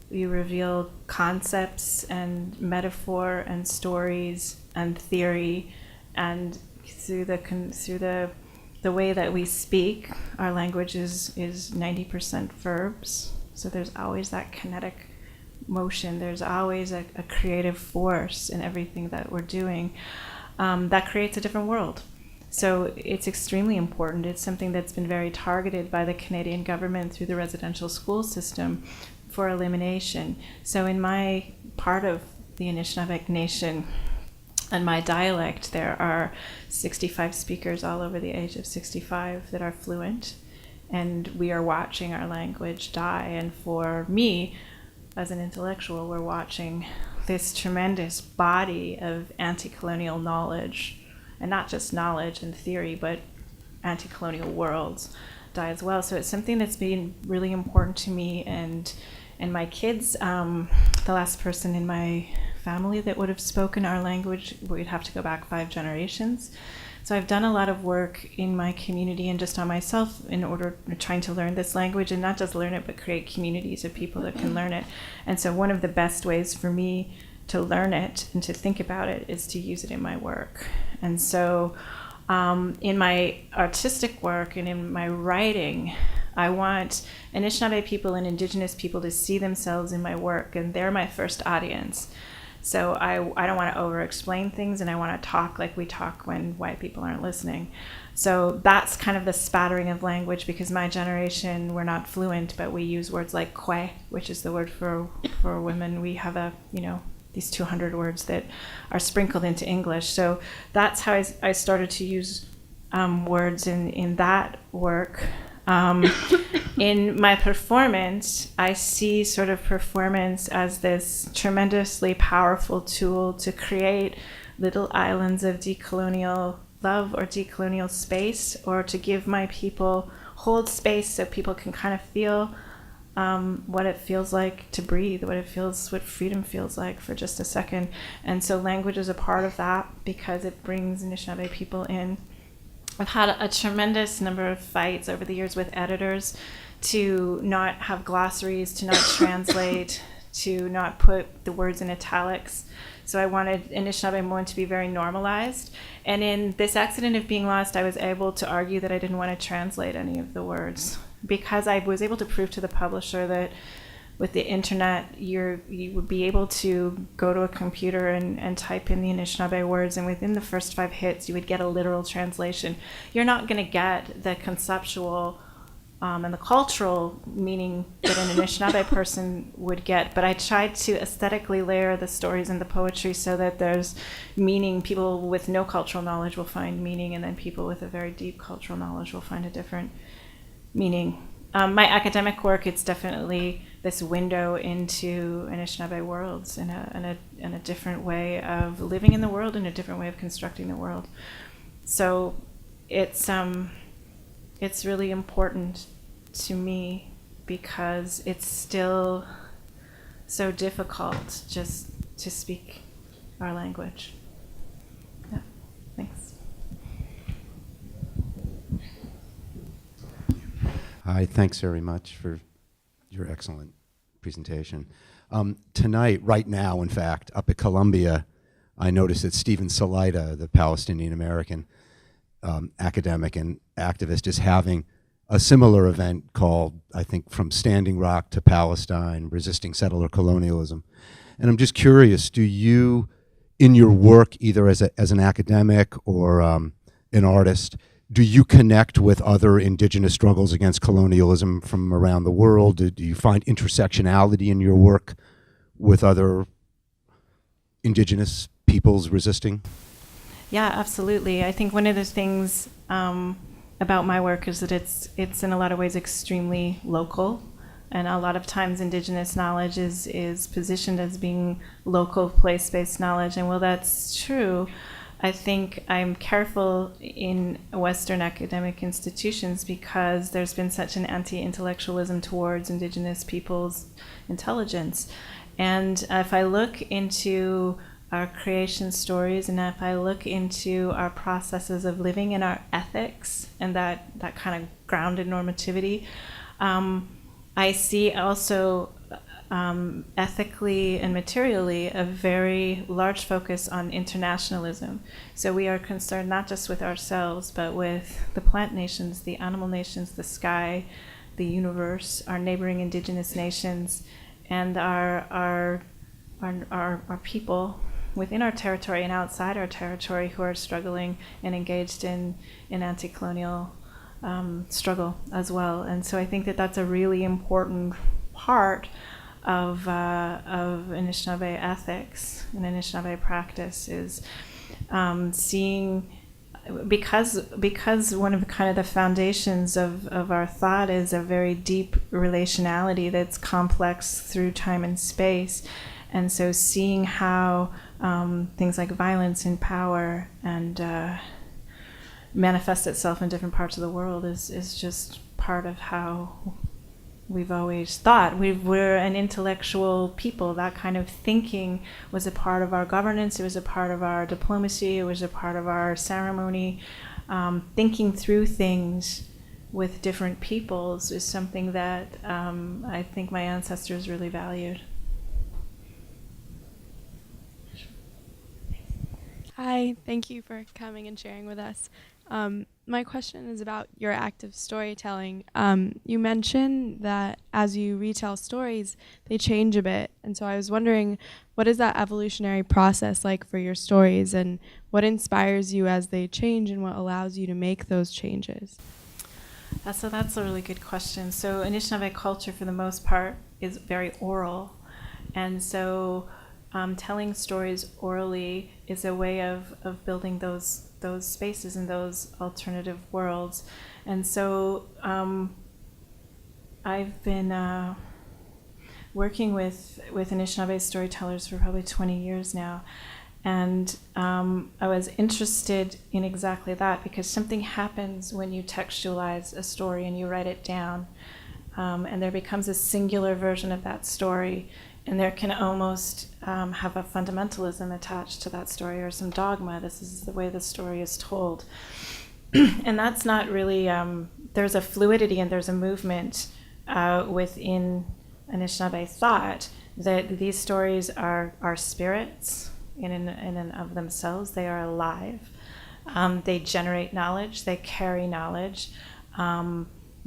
reveal concepts and metaphor and stories and theory, and through the way that we speak, our language is 90% verbs. So there's always that kinetic motion. There's always a creative force in everything that we're doing that creates a different world. So it's extremely important. It's something that's been very targeted by the Canadian government through the residential school system for elimination. So in my part of the Anishinaabe Nation and my dialect, there are 65 speakers all over the age of 65 that are fluent, and we are watching our language die. And for me, as an intellectual, we're watching this tremendous body of anti-colonial knowledge, and not just knowledge and theory, but anti-colonial worlds die as well. So it's something that's been really important to me and my kids. The last person in my family that would have spoken our language, we'd have to go back 5 generations. So I've done a lot of work in my community and just on myself in order trying to learn this language, and not just learn it, but create communities of people that can learn it. And so one of the best ways for me to learn it and to think about it is to use it in my work. And so in my artistic work and in my writing, I want Anishinaabe people and Indigenous people to see themselves in my work, and they're my first audience. So I don't want to over-explain things, and I want to talk like we talk when white people aren't listening. So that's kind of the spattering of language, because my generation, we're not fluent, but we use words like kwe, which is the word for women. We have these 200 words that are sprinkled into English. So that's how I started to use words in that work. In my performance, I see sort of performance as this tremendously powerful tool to create little islands of decolonial love or decolonial space, or to give my people, hold space so people can kind of feel what it feels like to breathe, what freedom feels like for just a second. And so language is a part of that, because it brings Anishinaabe people in. I've had a tremendous number of fights over the years with editors to not have glossaries, to not translate, to not put the words in italics. So I wanted Anishinaabe Moan to be very normalized. And in this accident of being lost, I was able to argue that I didn't want to translate any of the words, because I was able to prove to the publisher that with the internet, you would be able to go to a computer and type in the Anishinaabe words, and within the first 5 hits, you would get a literal translation. You're not going to get the conceptual and the cultural meaning that an Anishinaabe person would get, but I tried to aesthetically layer the stories and the poetry so that there's meaning. People with no cultural knowledge will find meaning, and then people with a very deep cultural knowledge will find a different meaning. My academic work, it's definitely this window into Anishinaabe worlds and a different way of living in the world and a different way of constructing the world. So it's really important to me, because it's still so difficult just to speak our language. Yeah, thanks. Hi, thanks very much for your excellent presentation. Tonight, right now, in fact, up at Columbia, I noticed that Stephen Salaita, the Palestinian-American academic and activist, is having a similar event called, I think, From Standing Rock to Palestine, Resisting Settler Colonialism. And I'm just curious, do you, in your work, either as an academic or an artist, do you connect with other Indigenous struggles against colonialism from around the world? Do you find intersectionality in your work with other Indigenous peoples resisting? Yeah, absolutely. I think one of the things about my work is that it's in a lot of ways extremely local, and a lot of times Indigenous knowledge is positioned as being local, place-based knowledge. And while that's true, I think I'm careful in Western academic institutions because there's been such an anti-intellectualism towards Indigenous people's intelligence. And if I look into our creation stories, and if I look into our processes of living and our ethics and that kind of grounded normativity, I see also ethically and materially a very large focus on internationalism. So we are concerned not just with ourselves, but with the plant nations, the animal nations, the sky, the universe, our neighboring Indigenous nations, and our people within our territory and outside our territory who are struggling and engaged in anti-colonial struggle as well. And so I think that that's a really important part of Anishinaabe ethics and Anishinaabe practice is seeing, because one of the foundations of our thought is a very deep relationality that's complex through time and space. And so seeing how things like violence and power and manifest itself in different parts of the world is just part of how we've always thought. We're an intellectual people. That kind of thinking was a part of our governance. It was a part of our diplomacy. It was a part of our ceremony. Thinking through things with different peoples is something that I think my ancestors really valued. Hi, thank you for coming and sharing with us. My question is about your active storytelling. You mentioned that as you retell stories, they change a bit. And so I was wondering, what is that evolutionary process like for your stories, and what inspires you as they change, and what allows you to make those changes? So that's a really good question. So Anishinaabe culture, for the most part, is very oral. And so telling stories orally is a way of building those spaces and those alternative worlds. And so I've been working with Anishinaabe storytellers for probably 20 years now. And I was interested in exactly that, because something happens when you textualize a story and you write it down, and there becomes a singular version of that story. And there can almost have a fundamentalism attached to that story, or some dogma. This is the way the story is told. And that's not really, there's a fluidity and there's a movement within Anishinaabe thought that these stories are spirits in and of themselves. They are alive. They generate knowledge. They carry knowledge.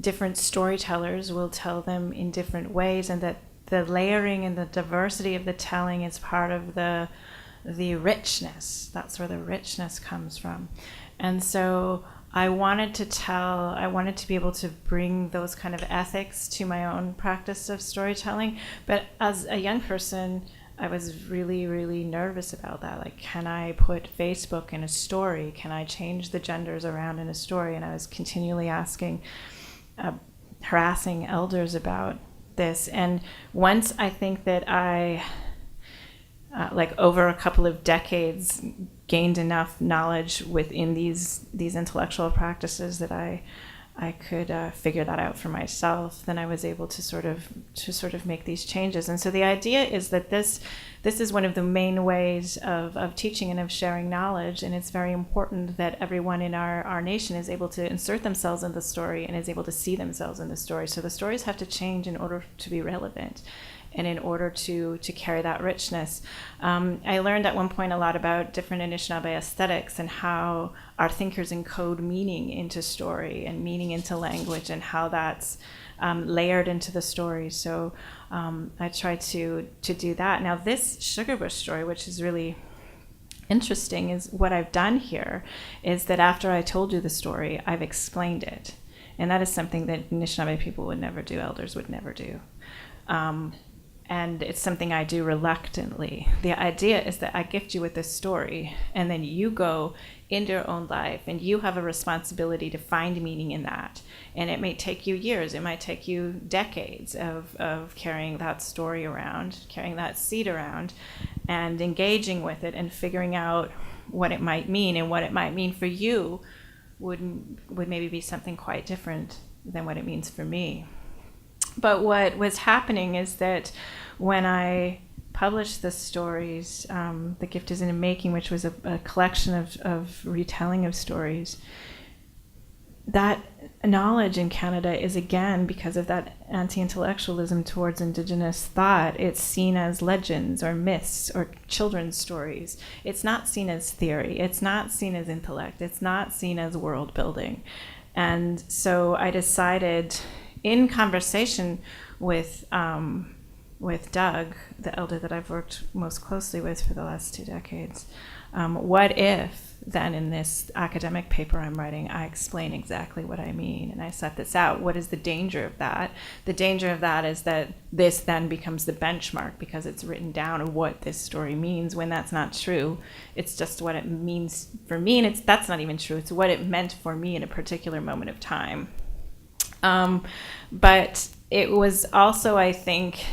Different storytellers will tell them in different ways, and that the layering and the diversity of the telling is part of the richness. That's where the richness comes from. And so I wanted to be able to bring those kind of ethics to my own practice of storytelling. But as a young person, I was really, really nervous about that. Like, can I put Facebook in a story? Can I change the genders around in a story? And I was continually harassing elders about this. And once I think that I, over a couple of decades, gained enough knowledge within these intellectual practices that I could figure that out for myself, then I was able to sort of make these changes. And so the idea is that this is one of the main ways of teaching and of sharing knowledge, and it's very important that everyone in our nation is able to insert themselves in the story and is able to see themselves in the story. So the stories have to change in order to be relevant and in order to carry that richness. I learned at one point a lot about different Anishinaabe aesthetics and how our thinkers encode meaning into story and meaning into language, and how that's layered into the story. So I try to do that. Now, this Sugarbush story, which is really interesting is what I've done here is that after I told you the story, I've explained it. And that is something that Anishinaabe people would never do, elders would never do. And it's something I do reluctantly. The idea is that I gift you with this story, and then you go into your own life, and you have a responsibility to find meaning in that. And it may take you years, it might take you decades of carrying that story around, carrying that seed around, and engaging with it and figuring out what it might mean. And what it might mean for you would maybe be something quite different than what it means for me. But what was happening is that when I published the stories, The Gift is in the Making, which was a collection of retelling of stories, that knowledge in Canada is, again, because of that anti-intellectualism towards Indigenous thought, it's seen as legends or myths or children's stories. It's not seen as theory. It's not seen as intellect. It's not seen as world building. And so I decided, in conversation with Doug, the elder that I've worked most closely with for the last 2 decades, what if then in this academic paper I'm writing, I explain exactly what I mean and I set this out. What is the danger of that? The danger of that is that this then becomes the benchmark because it's written down of what this story means, when that's not true. It's just what it means for me, and that's not even true. It's what it meant for me in a particular moment of time. But it was also, I think,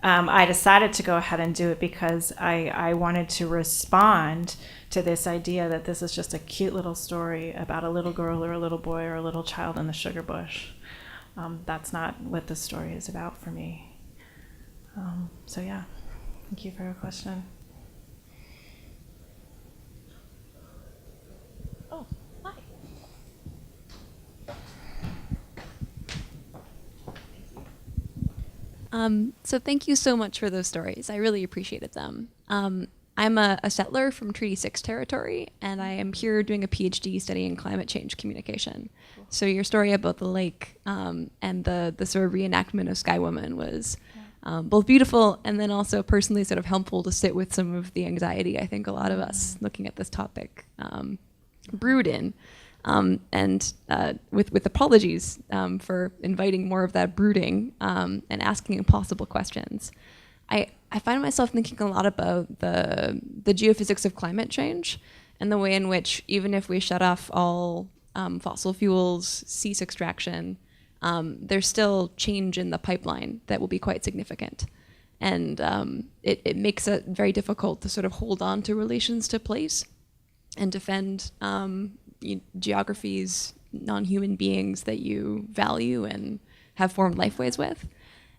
I decided to go ahead and do it because I wanted to respond to this idea that this is just a cute little story about a little girl or a little boy or a little child in the sugar bush. That's not what this story is about for me. So yeah, thank you for your question. Oh, hi. So thank you so much for those stories. I really appreciated them. I'm a settler from Treaty 6 territory, and I am here doing a PhD studying climate change communication. Cool. So your story about the lake and the sort of reenactment of Sky Woman was both beautiful and then also personally sort of helpful to sit with some of the anxiety I think a lot of us looking at this topic brewed in. And with apologies for inviting more of that brooding and asking impossible questions. I find myself thinking a lot about the geophysics of climate change and the way in which even if we shut off all fossil fuels, cease extraction, there's still change in the pipeline that will be quite significant. And it makes it very difficult to sort of hold on to relations to place and defend geographies, non-human beings that you value and have formed lifeways with.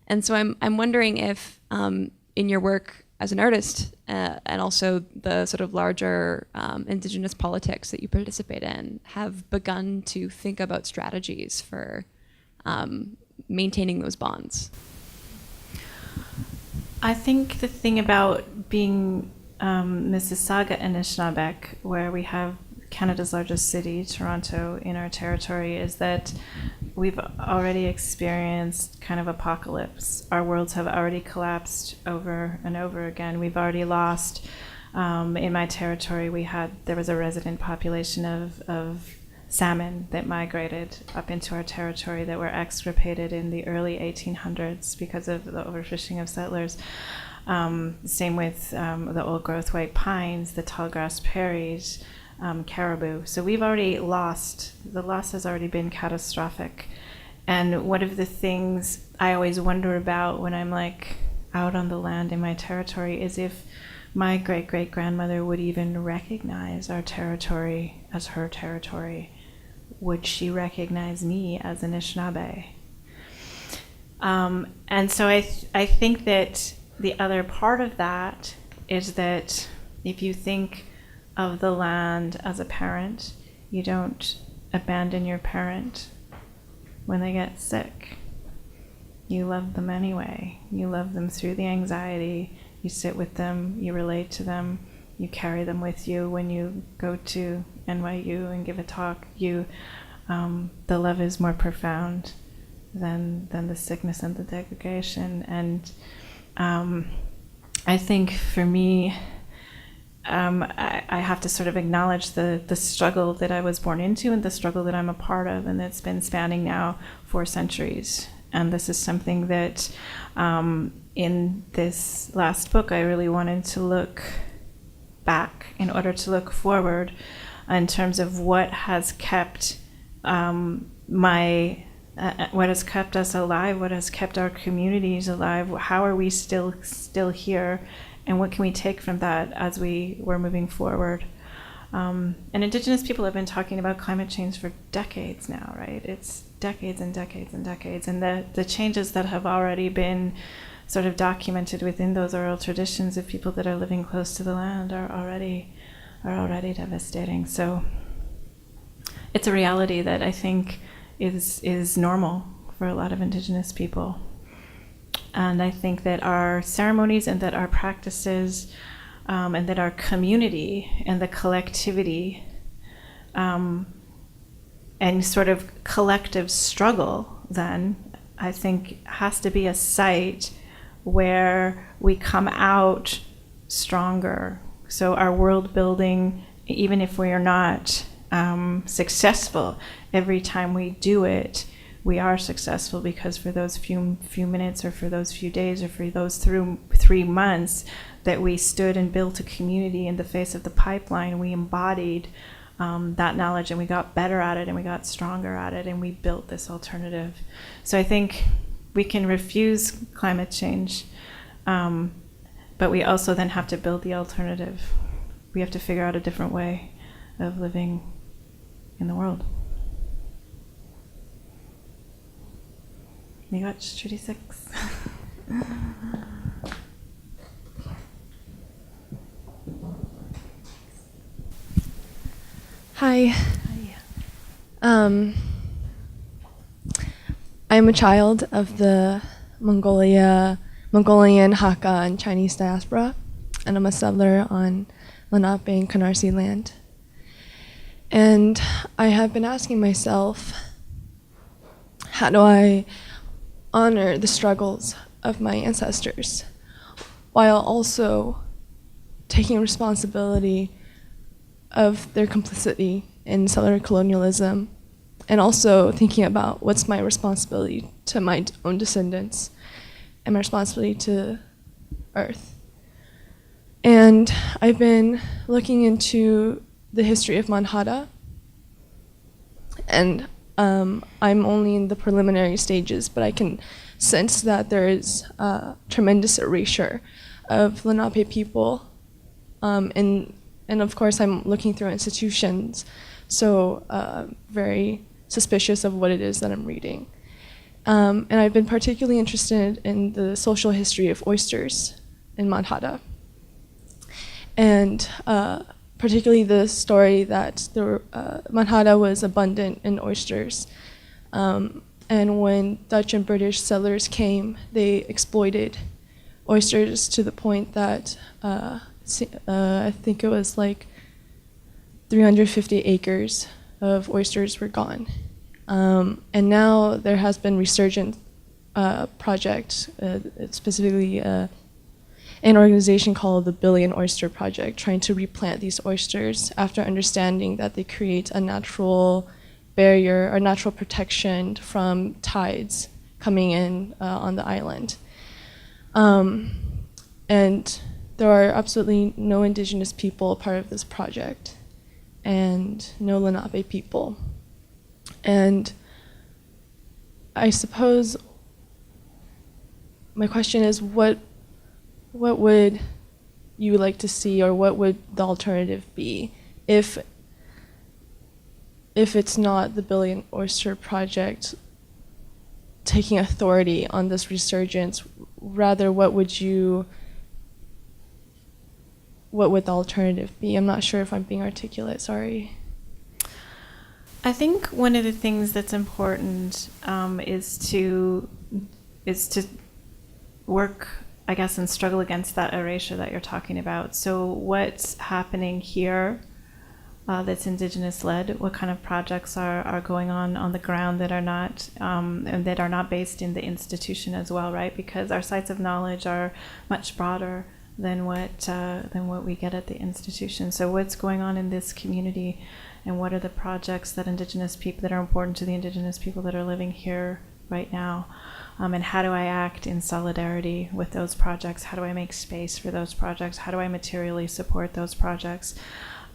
And so I'm wondering if in your work as an artist and also the sort of larger Indigenous politics that you participate in have begun to think about strategies for maintaining those bonds. I think the thing about being Mississauga and Nishnaabeg, where we have Canada's largest city, Toronto, in our territory, is that we've already experienced kind of apocalypse. Our worlds have already collapsed over and over again. We've already lost, in my territory, there was a resident population of salmon that migrated up into our territory that were extirpated in the early 1800s because of the overfishing of settlers. Same with the old growth white pines, the tall grass prairies, caribou. So we've already lost. The loss has already been catastrophic. And one of the things I always wonder about when I'm like out on the land in my territory is if my great-great-grandmother would even recognize our territory as her territory. Would she recognize me as an Anishinaabe? And so I think that the other part of that is that if you think of the land as a parent, you don't abandon your parent when they get sick. You love them anyway. You love them through the anxiety. You sit with them, you relate to them, you carry them with you when you go to NYU and give a talk. The love is more profound than the sickness and the degradation. And I think for me, I have to sort of acknowledge the struggle that I was born into and the struggle that I'm a part of, and that's been spanning now 4 centuries. And this is something that in this last book, I really wanted to look back in order to look forward in terms of what has kept what has kept us alive, what has kept our communities alive, how are we still here, and what can we take from that as we're moving forward. And Indigenous people have been talking about climate change for decades now, right? It's decades and decades and decades, and the changes that have already been sort of documented within those oral traditions of people that are living close to the land are already devastating. So it's a reality that I think is normal for a lot of Indigenous people. And I think that our ceremonies and that our practices and that our community and the collectivity and sort of collective struggle then, I think, has to be a site where we come out stronger. So our world building, even if we are not successful, every time we do it, we are successful, because for those few minutes or for those few days or for those 3 months that we stood and built a community in the face of the pipeline, we embodied that knowledge, and we got better at it, and we got stronger at it, and we built this alternative. So I think we can refuse climate change, but we also then have to build the alternative. We have to figure out a different way of living in the world. Noguchi 36. Hi. I'm a child of the Mongolian, Hakka, and Chinese diaspora, and I'm a settler on Lenape and Canarsie land. And I have been asking myself, how do I honor the struggles of my ancestors while also taking responsibility of their complicity in settler colonialism, and also thinking about what's my responsibility to my own descendants and my responsibility to Earth. And I've been looking into the history of Manhada, and I'm only in the preliminary stages, but I can sense that there is tremendous erasure of Lenape people, and of course I'm looking through institutions, so very suspicious of what it is that I'm reading. And I've been particularly interested in the social history of oysters in Manhada, and particularly the story that Manhada was abundant in oysters. And when Dutch and British settlers came, they exploited oysters to the point that I think it was like 350 acres of oysters were gone. And now there has been resurgent project, specifically an organization called the Billion Oyster Project, trying to replant these oysters after understanding that they create a natural barrier or natural protection from tides coming in on the island. And there are absolutely no Indigenous people part of this project, and no Lenape people. And I suppose my question is, what would you like to see, or what would the alternative be if it's not the Billion Oyster Project taking authority on this resurgence? Rather, what would the alternative be? I'm not sure if I'm being articulate, sorry. I think one of the things that's important is to work, I guess, and struggle against that erasure that you're talking about. So what's happening here that's Indigenous-led? What kind of projects are going on the ground that are not and that are not based in the institution as well, right? Because our sites of knowledge are much broader than what we get at the institution. So what's going on in this community, and what are the projects that Indigenous people that are important to the Indigenous people that are living here right now, and how do I act in solidarity with those projects? How do I make space for those projects? How do I materially support those projects?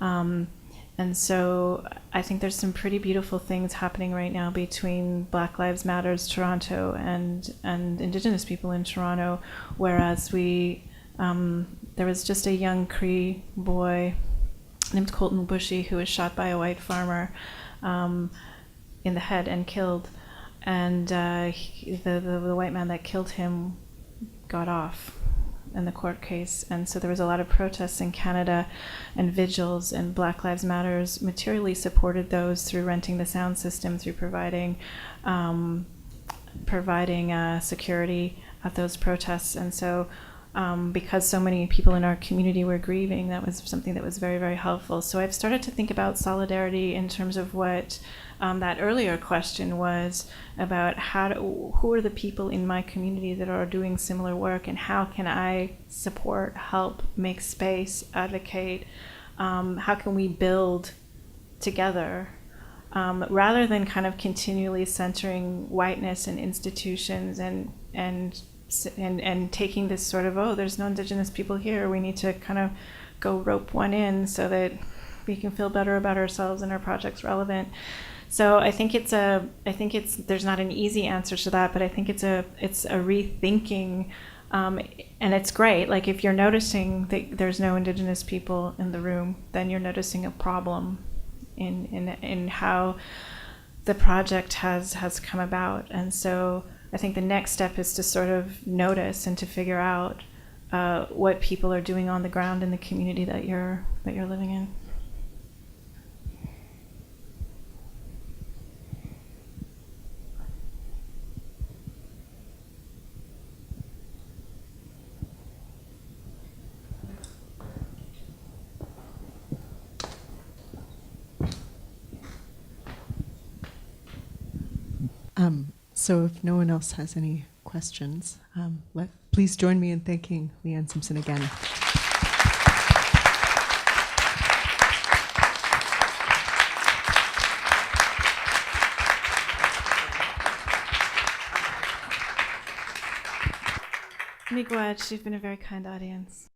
And so I think there's some pretty beautiful things happening right now between Black Lives Matters Toronto and Indigenous people in Toronto, whereas there was just a young Cree boy named Colton Bushy who was shot by a white farmer in the head and killed, and the white man that killed him got off in the court case. And so there was a lot of protests in Canada and vigils, and Black Lives Matters materially supported those through renting the sound system, through providing security at those protests. And so because so many people in our community were grieving, that was something that was very, very helpful. So I've started to think about solidarity in terms of what that earlier question was about, who are the people in my community that are doing similar work, and how can I support, help, make space, advocate, how can we build together, rather than kind of continually centering whiteness and institutions and taking this sort of, oh, there's no Indigenous people here, we need to kind of go rope one in so that we can feel better about ourselves and our project's relevant. So I think there's not an easy answer to that, but I think it's a rethinking, and it's great. Like, if you're noticing that there's no Indigenous people in the room, then you're noticing a problem in how the project has come about. And so I think the next step is to sort of notice and to figure out what people are doing on the ground in the community that you're living in. So if no one else has any questions, please join me in thanking Leanne Simpson again. Miigwech, you've been a very kind audience.